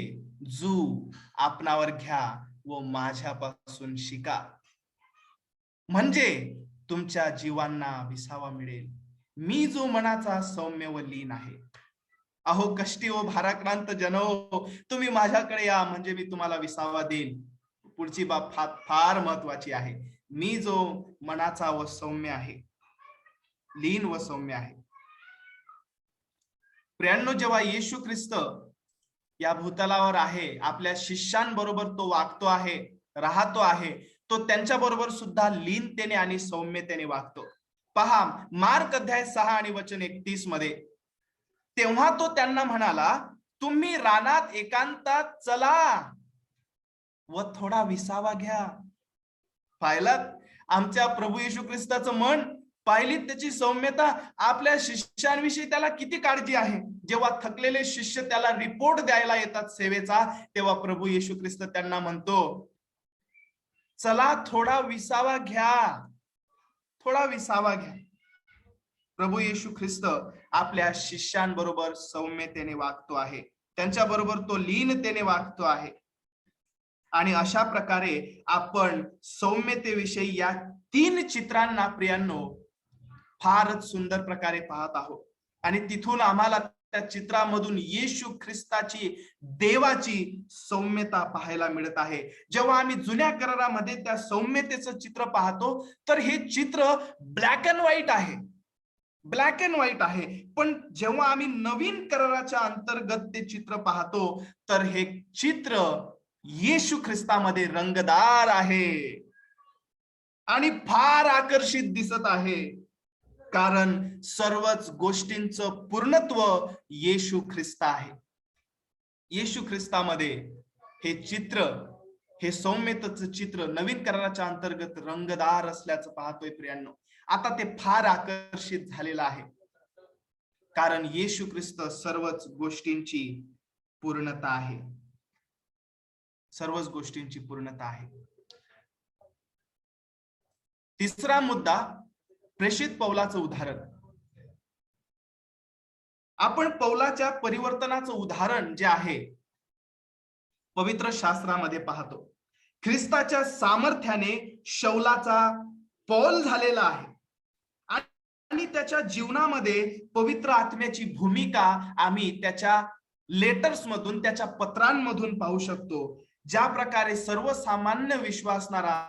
जू आपणावर घ्या व माझ्यापासून शिका, म्हणजे तुमच्या जीवांना विसावा मिळेल. मी जो मनाचा सौम्य व लीन आहे. अहो कष्टी व भाराक्रांत जनो, तुम्ही माझ्याकडे या म्हणजे मी तुम्हाला विसावा देईन. पुढची बाब फार महत्वाची आहे. मी जो मनाचा व सौम्य आहे, लीन व सौम्य आहे. प्रियांनो, जेव्हा येशू ख्रिस्त या भूतलावर आहे, आपल्या शिष्यांबरोबर तो वागतो आहे, राहतो आहे, तो त्यांच्या बरोबर सुद्धा लीनतेने आणि सौम्यतेने वागतो. पहा मार्क अध्याय 6 आणि वचन 31 मध्ये, तेव्हा तो त्यांना म्हणाला, तुम्ही रानात एकांतात चला व थोडा विसावा घ्या. पाहिलात आमच्या प्रभू येशू ख्रिस्ताचं मन, पाहिलीत त्याची सौम्यता, आपल्या शिष्यांविषयी त्याला किती काळजी आहे. जेव्हा थकलेले शिष्य त्याला रिपोर्ट द्यायला येतात सेवेचा, तेव्हा प्रभू येशू ख्रिस्त त्यांना म्हणतो, चला थोडा विसावा घ्या, थोडा विसावा घ्या. प्रभू येशू ख्रिस्त आपल्या शिष्यांबरोबर सौम्यतेने वागतो आहे, त्यांच्या बरोबर तो लीनतेने वागतो आहे. आणि अशा प्रकारे आपण सौम्यतेविषयी या 3 चित्रांना प्रियांनो फारच सुंदर प्रकारे पाहत आहोत. आणि तिथून आम्हाला त्या चित्रामधून येशू ख्रिस्ताची, देवाची सौम्यता पाहायला मिळत आहे. जेव्हा आम्ही जुन्या करारामध्ये त्या सौम्यतेचं चित्र पाहतो, तर हे चित्र ब्लॅक अँड व्हाईट आहे, ब्लॅक अँड व्हाईट आहे. पण जेव्हा आम्ही नवीन कराराच्या अंतर्गत ते चित्र पाहतो, तर हे चित्र येशू ख्रिस्तामध्ये रंगदार आहे आणि फार आकर्षित दिसत आहे. कारण सर्वच गोष्टींचं पूर्णत्व येशू ख्रिस्त आहे. येशू ख्रिस्तामध्ये हे चित्र, हे सौम्यतेचं चित्र नवीन कराराच्या अंतर्गत रंगदार असल्याचं पाहतोय प्रियांनो. आता ते फार आकर्षित झालेलं आहे, कारण येशू ख्रिस्त सर्वच गोष्टींची पूर्णता आहे, सर्वच गोष्टींची पूर्णता आहे. तिसरा मुद्दा, प्रेषित पौलाचं उदाहरण. आपण पौलाच्या परिवर्तनाचं उदाहरण जे आहे पवित्र शास्त्रामध्ये पाहतो. ख्रिस्ताच्या सामर्थ्याने शौलाचा पौल झालेला आहे आणि त्याच्या जीवनामध्ये पवित्र आत्म्याची भूमिका आम्ही त्याच्या लेटर्स मधून, त्याच्या पत्रांमधून पाहू शकतो. ज्या प्रकारे सर्वसामान्य विश्वासणारा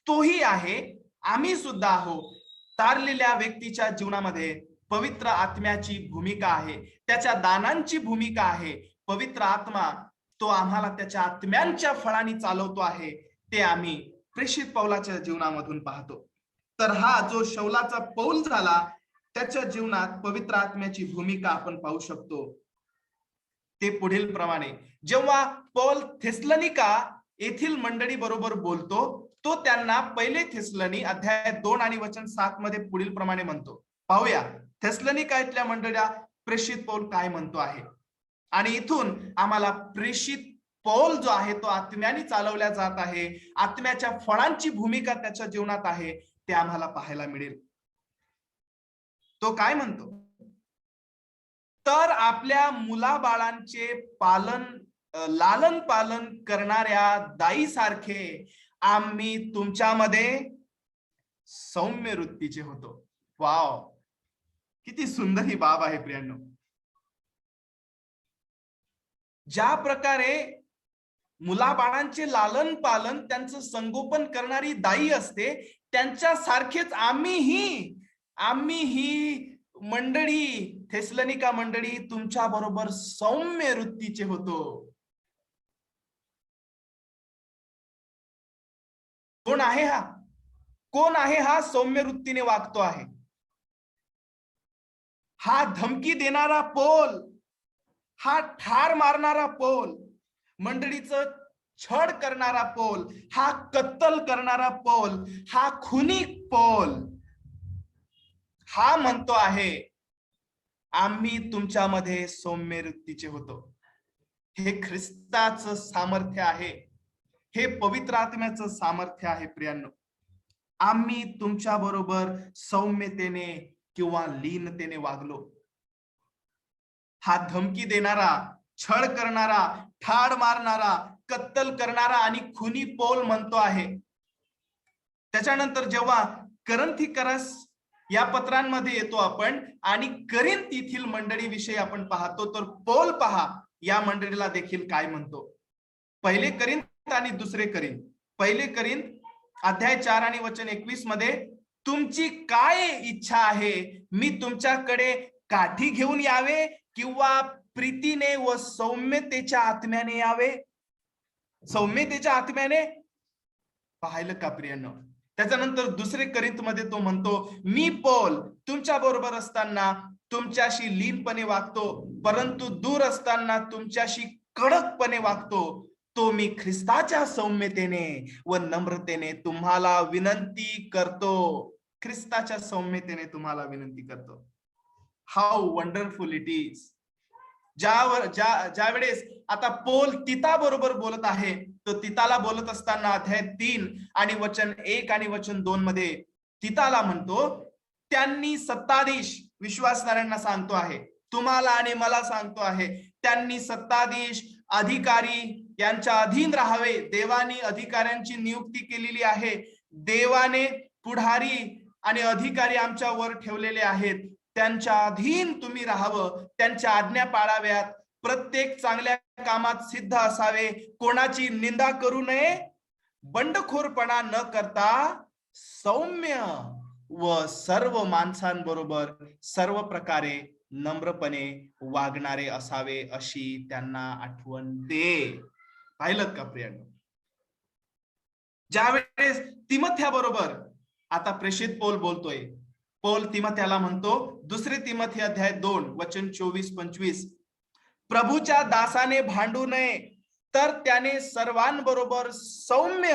तोही आहे, आम्ही सुद्धा आहोत. तारलेल्या व्यक्तीच्या जीवनामध्ये पवित्र आत्म्याची भूमिका आहे, त्याच्या दानांची भूमिका आहे. पवित्र आत्मा तो आम्हाला त्याच्या आत्म्यांच्या फळांनी चालवतो आहे, ते आम्ही प्रेषित पौलाच्या जीवनामधून पाहतो. तर हा जो शौलाचा पौल झाला, त्याच्या जीवनात पवित्र आत्म्याची भूमिका आपण पाहू शकतो. ते पुढील प्रमाणे, जेव्हा पौल थेसलोनिका येथील मंडळी बरोबर बोलतो, तो त्यांना पहिले थेसलोनी अध्याय 2 आणि वचन 7 मध्ये पुढील प्रमाणे म्हणतो. पाहूया थेसलोनिका इथल्या मंडळीला प्रेषित पौल काय म्हणतो आहे. आणि इथून आम्हाला प्रेषित पौल जो आहे तो आत्म्याने चालवल्या जात आहे, आत्म्याच्या फळांची भूमिका त्याच्या जीवनात आहे, ते आम्हाला पाहायला मिळेल. तो काय म्हणतो, तर आपल्या मुलाबाळांचे लालन पालन करणाऱ्या दाईसारखे आम्ही तुमच्यामध्ये सौम्य वृत्तीचे होतो. वाव, किती सुंदर ही बाब आहे प्रियांनो. ज्या प्रकारे मुलाबाळांचे लालन पालन, त्यांचं संगोपन करणारी दाई असते, त्यांच्या सारखेच आम्ही मंडळी, थेसलोनिका मंडळी तुमच्या बरोबर सौम्य वृत्तीचे होतो. कोण आहे हा? कोण आहे हा सौम्य वृत्तीने वागतो आहे? हा धमकी देणारा पौल, हा ठार मारणारा पौल, मंडळीचं छळ करणारा पौल, हा कत्तल करणारा पौल, हा खुनी पौल, हा म्हणतो आहे आम्ही तुमच्यामध्ये सौम्य वृत्तीचे होतो. हे ख्रिस्ताचं सामर्थ्य आहे, हे पवित्र आत्म्याचं सामर्थ्य आहे प्रियांनो. आम्ही तुमच्या बरोबर सौम्यतेने किंवा लीनतेने वागलो. हा धमकी देणारा, छळ करणारा, ठार मारणारा, कत्तल करणारा आणि खुनी पौल म्हणतो आहे. त्याच्यानंतर जेव्हा करंथीकरस या पत्रांमध्ये येतो आपण आणि करिंथ येथील मंडळीविषयी आपण पाहतो. तर पौल पहा या मंडळीला देखील काय म्हणतो. पहिले करिंथ आणि दुसरे करिंथ. पहिले करिंथ अध्याय 4 आणि वचन 21 मध्ये, तुमची काय इच्छा आहे, मी तुमच्याकडे काठी घेऊन यावे किंवा प्रीतीने व सौम्यतेच्या आत्म्याने यावे. सौम्यतेच्या आत्म्याने, पाहिलं का प्रियांनो. त्याच्यानंतर दुसरे करिंथ मध्ये तो म्हणतो, मी पौल तुमच्या बरोबर असताना तुमच्याशी लीनपणे वागतो, परंतु दूर असताना तुमच्याशी कडकपणे वागतो. तो मी ख्रिस्ताच्या सौम्यतेने व नम्रतेने तुम्हाला विनंती करतो. ख्रिस्ताच्या सौम्यतेने तुम्हाला विनंती करतो. How wonderful it is. ज्या वेळेस आता पौल तिता बरोबर बोलत आहे, तो तिताला बोलत असताना अध्याय 3 आणि वचन 1 आणि वचन 2 मध्ये तिताला म्हणतो, त्यांनी सत्ताधीश, विश्वासणाऱ्यांना सांगतो आहे, तुम्हाला आणि मला सांगतो आहे, त्यांनी सत्ताधीश अधिकारी यांच्या अधीन राहावे. देवाने अधिकाऱ्यांची नियुक्ती केलेली आहे. देवाने पुढारी आणि अधिकारी आमच्या वर ठेवलेले आहेत. त्यांच्या अधीन तुम्ही राहावं, त्यांच्या आज्ञा पाळाव्यात, प्रत्येक चांगल्या कामात सिद्ध असावे, कोणाची निंदा करू नये, बंडखोरपणा न करता सौम्य व सर्व माणसांबरोबर सर्व प्रकारे नम्रपणे वागणारे असावे, अशी त्यांना आठवण दे. पाहिलं का प्रियांनो. ज्यावेळेस तिमोथ्या बरोबर आता प्रेषित पौल बोलतोय, पौल तिमोथ्याला म्हणतो, दुसरे तिमोथी अध्याय 2 वचन 24-25, प्रभूच्या दासाने भांडू नये, तर त्याने सर्वांबरोबर सौम्य,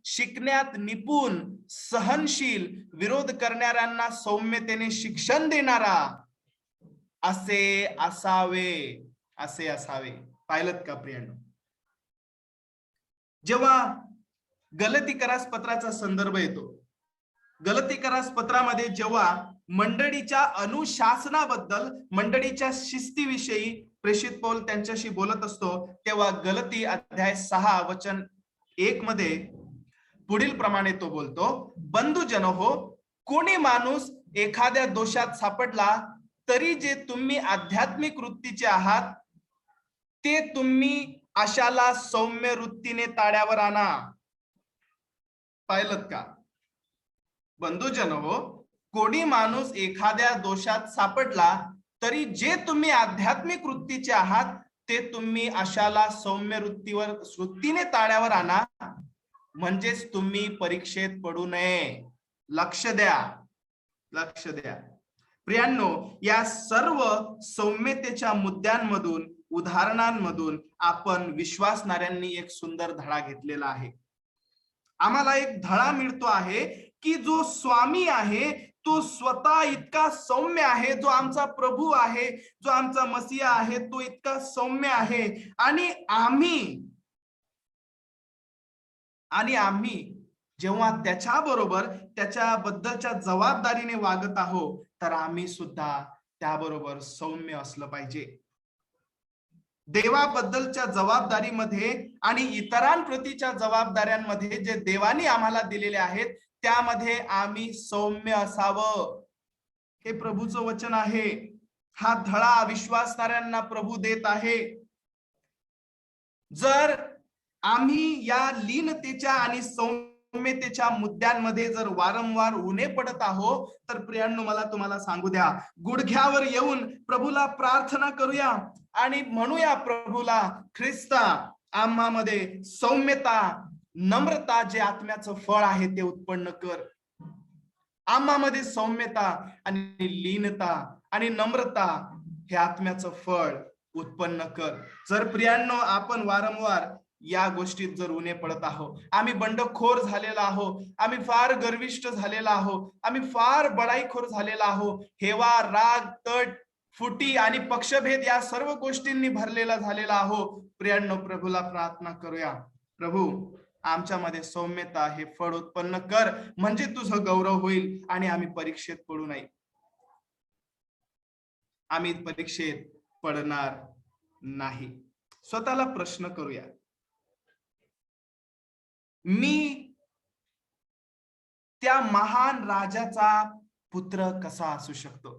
शिकण्यात निपुण, सहनशील, विरोध करणाऱ्यांना सौम्यतेने शिक्षण देणारा असे असावे. असे असावे. पाहिलं का प्रियांनो. जेव्हा गलतीकरास पत्राचा संदर्भ येतो, गलतीकरास पत्रामध्ये जेव्हा मंडळीच्या अनुशासनाबद्दल, मंडळीच्या शिस्तीविषयी प्रेषित पौल त्यांच्याशी बोलत असतो, तेव्हा गलती अध्याय 6 वचन 1 मध्ये पुढील प्रमाणे तो बोलतो, बंधुजन हो, कोणी माणूस एखाद्या दोषात सापडला तरी जे तुम्ही आध्यात्मिक वृत्तीचे आहात ते तुम्ही अशाला सौम्य वृत्तीने ताड्यावर आणा. पाहिलं का. बंधुजन हो, कोणी माणूस एखाद्या दोषात सापडला तरी जे तुम्ही आध्यात्मिक वृत्तीचे आहात ते तुम्ही अशाला सौम्य वृत्तीने ताड्यावर आणा, म्हणजेच तुम्ही परीक्षेत पडू नये. लक्ष द्या, लक्ष द्या प्रियांनो. या सर्व सौम्यतेच्या मुद्द्यांमधून, उदाहरणांमधून आपण विश्वासणाऱ्यांनी एक सुंदर धडा घेतलेला आहे. आम्हाला एक धडा मिळतो आहे की जो स्वामी आहे तो स्वतः इतका सौम्य आहे, जो आमचा प्रभू आहे, जो आमचा मसीहा आहे, तो इतका सौम्य आहे, आणि आम्ही जेव्हा त्याच्याबरोबर त्याच्याबद्दलच्या जबाबदारीने वागत आहोत, तर आम्ही सुद्धा त्याबरोबर सौम्य असलं पाहिजे. देवाबद्दलच्या जबाबदारीमध्ये आणि इतरांप्रतीच्या जबाबदाऱ्यांमध्ये जे देवाने आम्हाला दिलेले आहेत त्यामध्ये आम्ही सौम्य असावं. हे प्रभूचं वचन आहे. हा धडा विश्वासणाऱ्यांना प्रभू देत आहे. जर आम्ही या लीनतेच्या आणि सौम्यतेच्या मुद्द्यांमध्ये जर वारंवार उणे पडत आहोत, तर प्रियांनो मला तुम्हाला सांगू द्या, गुडघ्यावर येऊन प्रभूला प्रार्थना करूया आणि म्हणूया प्रभूला, ख्रिस्ता आम्हामध्ये सौम्यता, नम्रता जे आत्म्याचं फळ आहे ते उत्पन्न कर. आम्हामध्ये सौम्यता आणि लीनता आणि नम्रता हे आत्म्याचं फळ उत्पन्न कर. जर प्रियांनो आपण वारंवार या गोष्टीत जर उणे पडत आहोत, आम्ही बंडखोर झालेला आहोत, आम्ही फार गर्विष्ठ झालेला आहोत, आम्ही फार बडाईखोर झालेला आहोत, हेवा, राग, तट, फुटी आणि पक्षभेद या सर्व गोष्टींनी भरलेला झालेला आहोत, प्रियांनो प्रभूला प्रार्थना करूया, प्रभू आमच्यामध्ये सौम्यता हे फळ उत्पन्न कर, म्हणजे तुझं गौरव होईल आणि आम्ही परीक्षेत पडू नये. आम्ही परीक्षेत पडणार नाही. स्वतःला प्रश्न करूया, मी त्या महान राजाचा पुत्र कसा असू शकतो,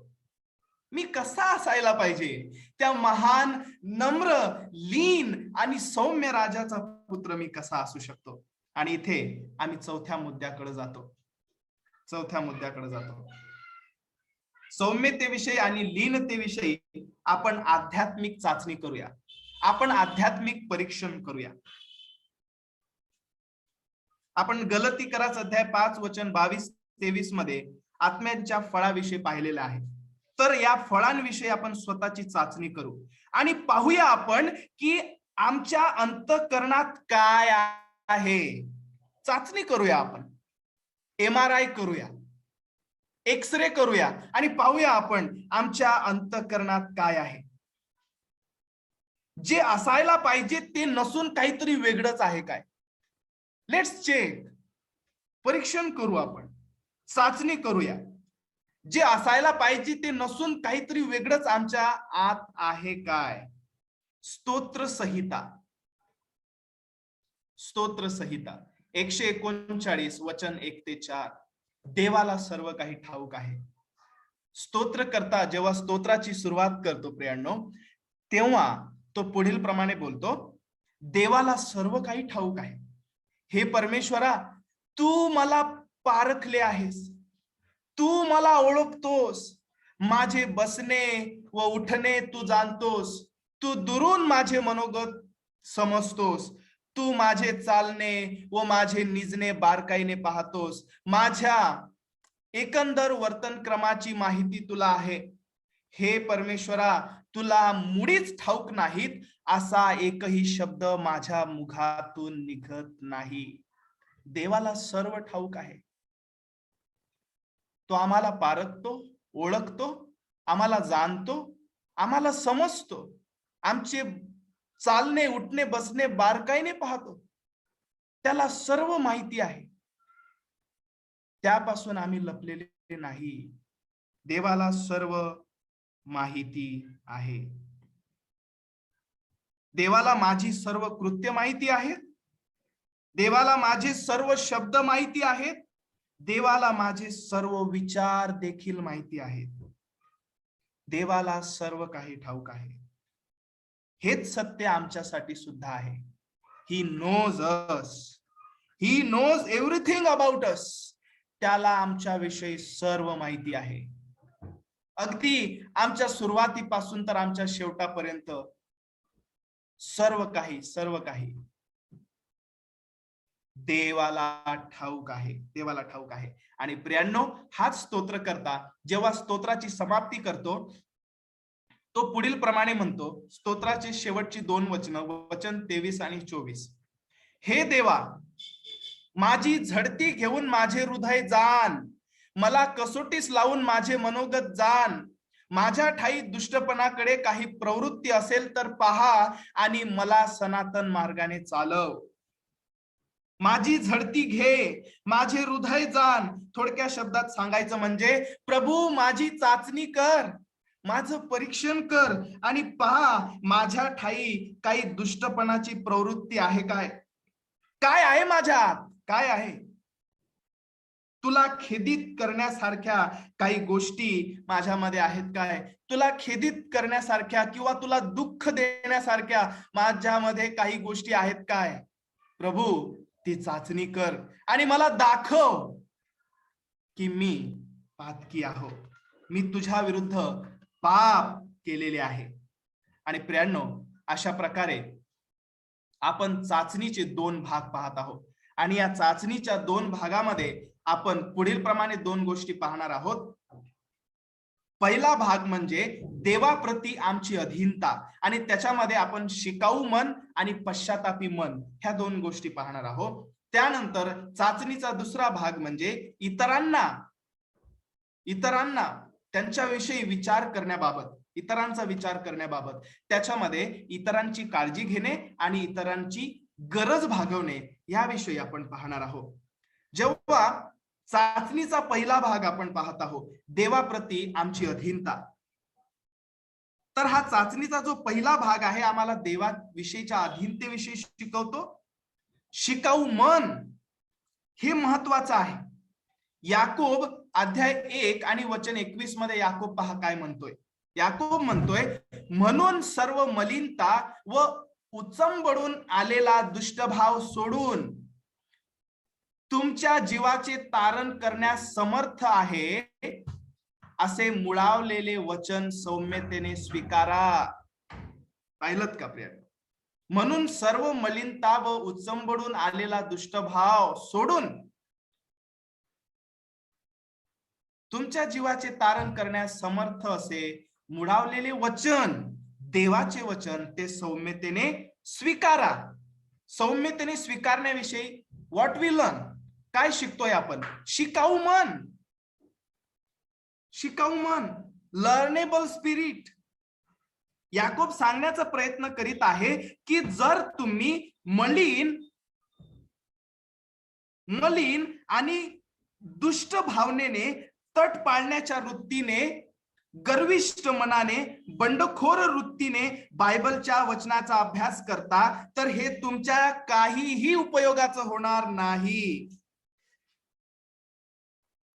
मी कसा असायला पाहिजे, त्या महान नम्र लीन आणि सौम्य राजाचा पुत्र मी कसा असू शकतो. आणि इथे आम्ही चौथ्या मुद्द्याकडे जातो. सौम्यतेविषयी आणि लीनतेविषयी आपण आध्यात्मिक चाचणी करूया, आपण आध्यात्मिक परीक्षण करूया. आपण गलतीकरास अध्याय 5 वचन 22-23 मध्ये आत्म्यांच्या फळाविषयी पाहिलेलं आहे. तर या फळांविषयी आपण स्वतःची चाचणी करू आणि पाहूया आपण की आमच्या अंतःकरणात काय आहे. चाचणी करूया, आपण MRI करूया, एक्सरे करूया आणि पाहूया आपण आमच्या अंतःकरणात काय आहे. जे असायला पाहिजे ते नसून काहीतरी वेगळंच आहे काय. Let's check. परीक्षण करू, आपण चाचणी करूया. जे असायला पाहिजे ते नसून काहीतरी वेगळंच आमच्या आत आहे काय. स्तोत्र संहिता 139 वचन 1 ते 4. देवाला सर्व काही ठाऊक आहे. स्तोत्रकर्ता जेव्हा स्तोत्राची सुरुवात करतो प्रियांनो, तेव्हा तो पुढील प्रमाणे बोलतो, देवाला सर्व काही ठाऊक आहे. हे परमेश्वरा, तू मला पारखले आहेस, तू मला ओळखतोस, माझे बसणे व उठणे तू जाणतोस, तू दुरून माझे मनोगत समजतोस, तू माझे चालणे व माझे निजणे बारकाईने पाहतोस, माझ्या एकंदर वर्तन क्रमाची माहिती तुला आहे. हे परमेश्वरा, तुला मुळीच ठाऊक नाहीत असा एकही शब्द माझ्या मुखातून निघत नाही. देवाला सर्व ठाऊक आहे. तो आम्हाला पारखतो, ओळखतो, आम्हाला जाणतो, आम्हाला समजतो, आमचे चालणे उठणे बसणे बारकाईने पाहतो. त्याला सर्व माहिती आहे. त्यापासून आम्ही लपलेले नाही. देवाला सर्व माहिती आहे. देवाला माझी सर्व कृत्य माहिती आहेत. देवाला माझे सर्व शब्द माहिती आहेत. देवाला माझे सर्व विचार देखील माहिती आहेत. देवाला सर्व काही ठाऊक आहे. हेच सत्य आमच्यासाठी सुद्धा आहे. He knows us, he knows everything about us. त्याला आमच्या विषयी सर्व माहिती आहे. अगदी आमच्या सुरुवातीपासून तर आमच्या शेवटापर्यंत सर्व काही देवाला ठाऊक आहे. देवाला ठाऊक आहे. आणि प्रियांनो, हाच स्तोत्रकर्ता जेव्हा स्तोत्राची समाप्ती करतो, तो पुढील प्रमाणे म्हणतो. स्तोत्राची शेवटची 2 वचन 23 आणि 24. हे देवा, माझी झडती घेऊन माझे हृदय जाण, मला कसोटीस लावून माझे मनोगत जाण. माझ्या ठाई दुष्टपणाकडे काही प्रवृत्ती असेल तर पहा आणि मला सनातन मार्गाने चालव. माझी झडती घे, माझे हृदय जाण. थोडक्या शब्दात सांगायचं म्हणजे, प्रभू माझी चाचणी कर, माझं परीक्षण कर आणि पहा माझ्या ठाई काही दुष्टपणाची प्रवृत्ती आहे काय. काय आहे माझ्यात, काय आहे. तुला खेदित करण्यासारख्या काही गोष्टी माझ्यामध्ये आहेत काय. तुला खेदित करण्यासारख्या किंवा तुला दुःख देण्यासारख्या माझ्यामध्ये काही गोष्टी आहेत काय. प्रभू ती चाचणी कर आणि मला दाखव की मी पातकी आहो, मी तुझ्या विरुद्ध पाप केलेले आहे. आणि प्रियांनो, अशा प्रकारे आपण चाचणीचे 2 भाग पाहत आहोत. आणि या चाचणीच्या 2 भागामध्ये आपण पुढील प्रमाणे 2 गोष्टी पाहणार आहोत. पहिला भाग म्हणजे देवाप्रती आमची अधीनता, आणि त्याच्यामध्ये आपण शिकाऊ मन आणि पश्चातापी मन ह्या 2 गोष्टी पाहणार आहोत. त्यानंतर चाचणीचा दुसरा भाग म्हणजे इतरांना त्यांच्याविषयी विचार करण्याबाबत, इतरांचा विचार करण्याबाबत. त्याच्यामध्ये इतरांची काळजी घेणे आणि इतरांची गरज भागवणे याविषयी आपण पाहणार आहोत. जेव्हा चाचणीचा पहिला भाग आपण पाहत आहोत, देवाप्रती आमची अधीनता, तर हा चाचणीचा जो पहिला भाग आहे आम्हाला देवाविषयीच्या अधीनतेविषयी शिकवतो. शिकाऊ मन हे महत्वाचं आहे. याकोब अध्याय 1 आणि वचन 21 मध्ये याकोब पहा काय म्हणतोय. याकोब म्हणतोय, म्हणून सर्व मलिनता व उचंबडून आलेला दुष्टभाव सोडून तुमच्या जीवाचे तारण करण्यास समर्थ आहे असे मुळावलेले वचन सौम्यतेने स्वीकारा. पाहिलत का प्रिय? म्हणून सर्व मलिनता व उचंबडून आलेला दुष्टभाव सोडून तुमच्या जीवाचे तारण करण्यास समर्थ असे मुळावलेले वचन, देवाचे वचन, ते सौम्यतेने स्वीकारा. सौम्यतेने स्वीकारण्याविषयी व्हॉट वी लर्न, काय शिकतोय आपण? शिकाऊ मन, शिकाऊ मन, लर्नेबल स्पिरिट. याकोब सांगण्याचा प्रयत्न करीत आहे की जर तुम्ही मलिन आणि दुष्ट भावनेने, तट पाळण्याच्या वृत्तीने, गर्विष्ठ मनाने, बंडखोर वृत्तीने बायबलच्या वचनाचा अभ्यास करता, तर हे तुमच्या काहीही उपयोगाचं होणार नाही.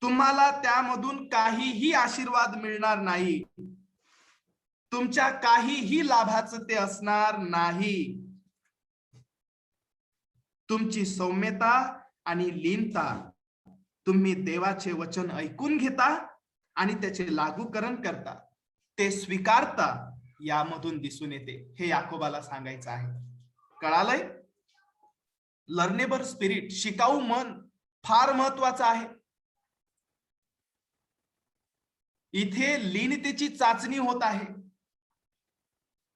तुम्हाला त्यामधून काहीही आशीर्वाद मिळणार नाही, तुमच्या काहीही लाभाचं ते असणार नाही. तुमची सौम्यता आणि लीनता, तुम्ही देवाचे वचन ऐकून घेता आणि त्याचे लागूकरण करता, ते स्वीकारता, यामधून दिसून येते. हे याकोबाला सांगायचं आहे. कळालंय? लर्नेबल स्पिरिट, शिकाऊ मन फार महत्वाचं आहे. इथे लीनतेची चाचणी होत आहे.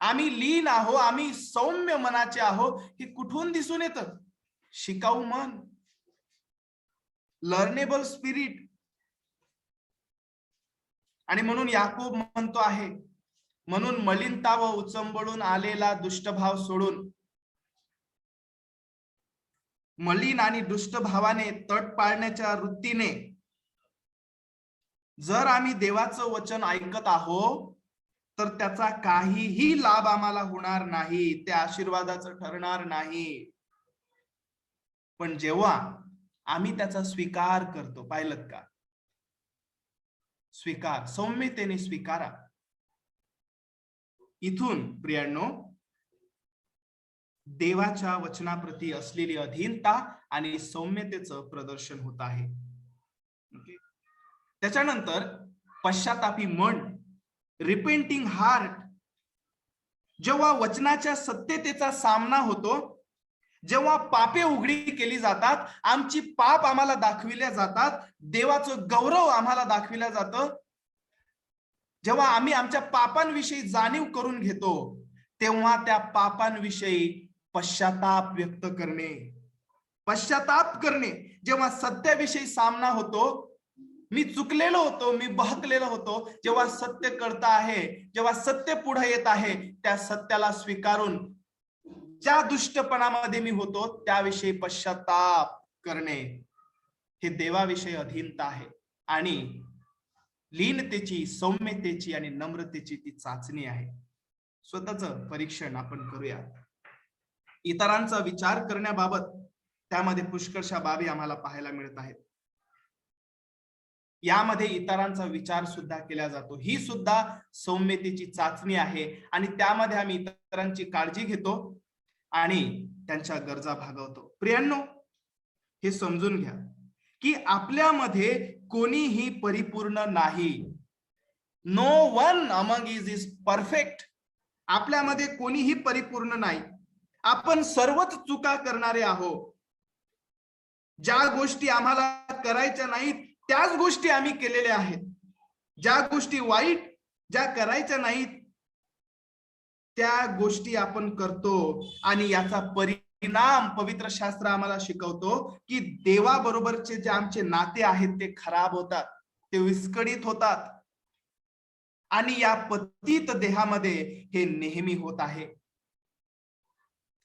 आम्ही लीन आहो, आम्ही सौम्य मनाचे आहो, हे कुठून दिसून येतं? शिकाऊ मन, लर्नेबल स्पिरिट. आणि म्हणून याकोब म्हणतो आहे, म्हणून मलिनता व उचंबळून आलेला दुष्टभाव सोडून, मलिन आणि दुष्ट भावाने, तट पाळण्याच्या वृत्तीने जर आम्ही देवाचं वचन ऐकत आहोत, तर त्याचा काहीही लाभ आम्हाला होणार नाही, ते आशीर्वादाचं ठरणार नाही. पण जेव्हा आम्ही त्याचा स्वीकार करतो, पाहिलं का? स्वीकार, सौम्यतेने स्वीकारा. इथून प्रियांनो, देवाच्या वचनाप्रती असलेली अधीनता आणि सौम्यतेचं प्रदर्शन होत आहे. त्याच्यानंतर पश्चातापी मन, रिपेंटिंग हार्ट. जेव्हा वचनाच्या सत्यतेचा सामना होतो, जेव्हा पापे उघडी केली जातात, आमची पाप आम्हाला दाखविल्या जातात, देवाचं गौरव आम्हाला दाखविल्या जातं, जेव्हा आम्ही आमच्या पापांविषयी जाणीव करून घेतो, तेव्हा त्या पापांविषयी पश्चाताप व्यक्त करणे, पश्चाताप करणे. जेव्हा सत्याविषयी सामना होतो, मी चुकलेलो होतो, मी बहकलेलो होतो, जेव्हा सत्य कळत आहे, जेव्हा सत्य पुढे येत आहे, त्या सत्याला स्वीकारून ज्या दुष्टपणामध्ये मी होतो त्याविषयी पश्चाताप करणे, हे देवाविषयी अधीनता आहे. आणि लीनतेची, सौम्यतेची आणि नम्रतेची ती चाचणी आहे. स्वतःचं परीक्षण आपण करूया. इतरांचा विचार करण्याबाबत त्यामध्ये पुष्कळशा बाबी आम्हाला पाहायला मिळत आहेत. यामध्ये इतरांचा विचार सुद्धा केला जातो, ही सुद्धा सौम्यतेची चाचणी आहे. आणि त्यामध्ये आम्ही इतरांची काळजी घेतो आणि त्यांच्या गरजा भागवतो. प्रियांनो, हे समजून घ्या की आपल्यामध्ये कोणीही परिपूर्ण नाही. No one among is perfect. आपल्यामध्ये कोणीही परिपूर्ण नाही. आपण सर्वच चुका करणारे आहोत. ज्या गोष्टी आम्हाला करायच्या नाहीत त्याच गोष्टी आम्ही केलेल्या आहेत. ज्या गोष्टी वाईट, ज्या करायच्या नाहीत, त्या गोष्टी आपण करतो. आणि याचा परिणाम पवित्र शास्त्र आम्हाला शिकवतो की देवाबरोबरचे जे आमचे नाते आहेत ते खराब होतात, ते विस्कळीत होतात. आणि या पतित देहामध्ये हे नेहमी होत आहे.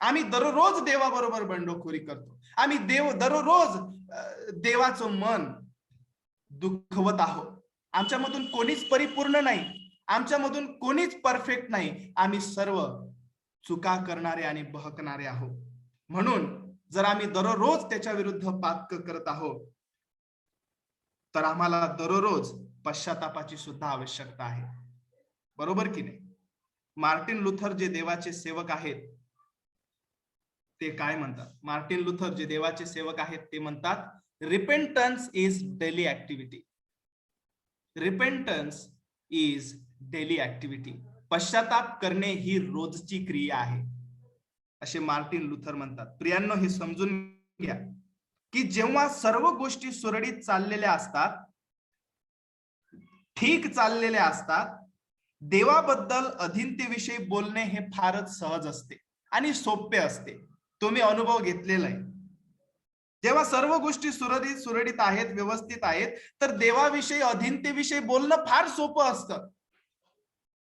आम्ही दररोज देवाबरोबर बंडखोरी करतो. आम्ही दररोज देवाचं मन दुखवत आहोत. आमच्यामधून कोणीच परिपूर्ण नाही, आमच्यामधून कोणीच परफेक्ट नाही. आम्ही सर्व चुका करणारे आणि बहकणारे आहोत. म्हणून जर आम्ही दररोज त्याच्या विरुद्ध पातक करत आहोत, तर आम्हाला दररोज पश्चातापाची सुद्धा आवश्यकता आहे, बरोबर की नाही? मार्टिन लुथर जे देवाचे सेवक आहेत ते काय म्हणतात? मार्टिन लुथर जे देवाचे सेवक आहेत ते म्हणतात, repentance is daily activity. Repentance is daily activity. पश्चाताप करणे ही रोजची क्रिया आहे, असे मार्टिन लुथर म्हणतात. प्रियांनो, हे समजून घ्या की जेव्हा सर्व गोष्टी सुरळीत चाललेल्या असतात, ठीक चाललेल्या असतात, देवाबद्दल अधीनतेविषयी बोलणे हे फारच सहज असते आणि सोपे असते. तुम्ही अनुभव घेतलेला आहे. जेव्हा सर्व गोष्टी सुरळीत आहेत, व्यवस्थित आहेत, तर देवाविषयी अधीनतेविषयी बोलणं फार सोपं असतं.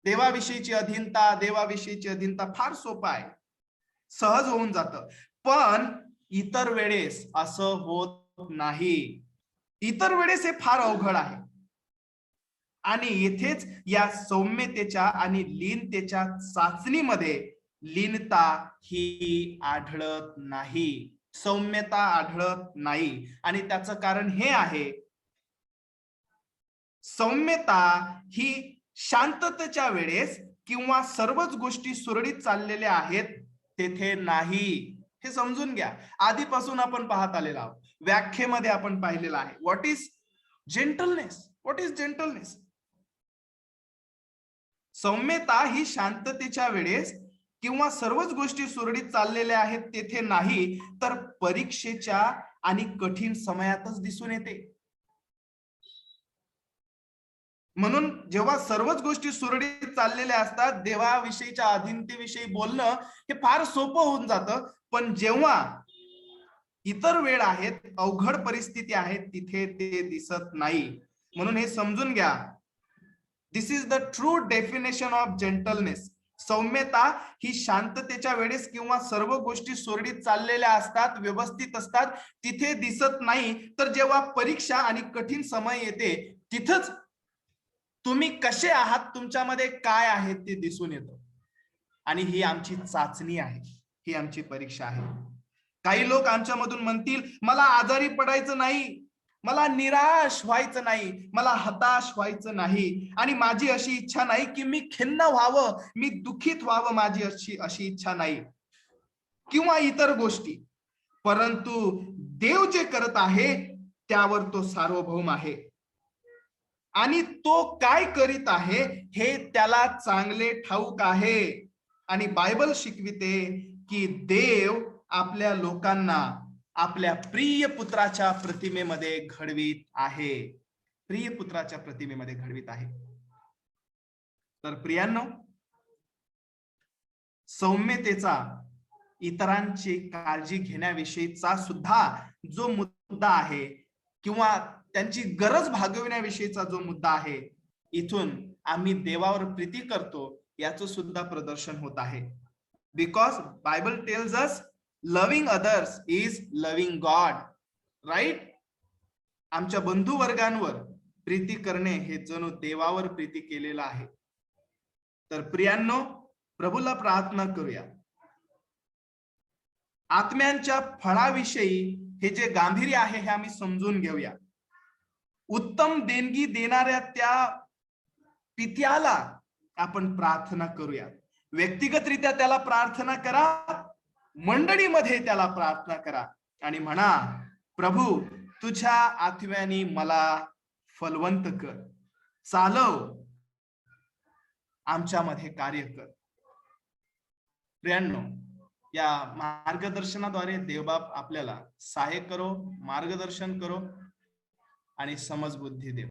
देवाविषयीची अधीनता फार सोपं आहे, सहज होऊन जातं. पण इतर वेळेस असं होत नाही. इतर वेळेस हे फार अवघड आहे. आणि येथेच या सौम्यतेच्या आणि लीनतेच्या चाचणीमध्ये लीनता ही आढळत नाही, सौम्यता आढळत नाही. आणि त्याचं कारण हे आहे, सौम्यता ही शांततेच्या वेळेस किंवा सर्वच गोष्टी सुरळीत चाललेल्या आहेत तेथे नाही. हे समजून घ्या. आधीपासून आपण पाहत आलेलो आहोत, व्याख्येमध्ये आपण पाहिलेलं आहे. What is gentleness? What is gentleness? सौम्यता ही शांततेच्या वेळेस किंवा सर्वच गोष्टी सुरळीत चाललेल्या आहेत तेथे नाही, तर परीक्षेच्या आणि कठीण समयातच दिसून येते. म्हणून जेव्हा सर्वच गोष्टी सुरळीत चाललेल्या असतात, देवाविषयीच्या अधीनतेविषयी बोलणं हे फार सोपं होऊन जातं. पण जेव्हा इतर वेळ आहेत, अवघड परिस्थिती आहेत, तिथे ते दिसत नाही. म्हणून हे समजून घ्या, this is the true definition of gentleness. सौम्यता ही शांततेच्या वेळेस किंवा सर्व गोष्टी सुरळीत चाललेल्या असतात, व्यवस्थित असतात, तिथे दिसत नाही. तर जेव्हा परीक्षा आणि कठीण समय येते, तिथंच तुम्ही कसे आहात, तुमच्यामध्ये काय आहे ते दिसून येतं. आणि ही आमची चाचणी आहे, ही आमची परीक्षा आहे. काही लोक आमच्यामधून म्हणतील, मला आजारी पडायचं नाही, मला निराश व्हायचं नाही, मला हताश व्हायचं नाही, आणि माझी अशी इच्छा नाही की मी खिन्न व्हावं, मी दुःखित व्हावं, माझी अशी इच्छा नाही, किंवा इतर गोष्टी. परंतु देव जे करत आहे त्यावर तो सार्वभौम आहे, आणि तो काय करीत आहे हे त्याला चांगले ठाऊक आहे. आणि बायबल शिकविते की देव आपल्या लोकांना आपल्या प्रिय पुत्राच्या प्रतिमेमध्ये घडवीत आहे, प्रिय पुत्राच्या प्रतिमेमध्ये घडवीत आहे. तर प्रियांनो, सौम्यतेचा, इतरांची काळजी घेण्याविषयीचा सुद्धा जो मुद्दा आहे, किंवा त्यांची गरज भागविण्याविषयीचा जो मुद्दा आहे, इथून आम्ही देवावर प्रीती करतो याचं सुद्धा प्रदर्शन होत आहे. Because Bible tells us, loving others is loving God, right? आमच्या बंधू वर्गांवर प्रीती करणे हे जणू देवावर प्रीती केलेलं आहे. तर प्रियांनो, प्रभूला प्रार्थना करूया, आत्म्यांच्या फळाविषयी हे जे गांभीर्य आहे हे आम्ही समजून घेऊया. उत्तम देणगी देणाऱ्या त्या पित्याला आपण प्रार्थना करूया. व्यक्तिगतरित्या त्याला प्रार्थना करा, मंडळीमध्ये त्याला प्रार्थना करा, आणि म्हणा, प्रभू तुझ्या आत्म्याने मला फलवंत कर, चालव, आमच्यामध्ये कार्य कर. प्रियांनो, या मार्गदर्शनाद्वारे देवबाप आपल्याला सहाय्य करो, मार्गदर्शन करो आणि समजबुद्धी देव.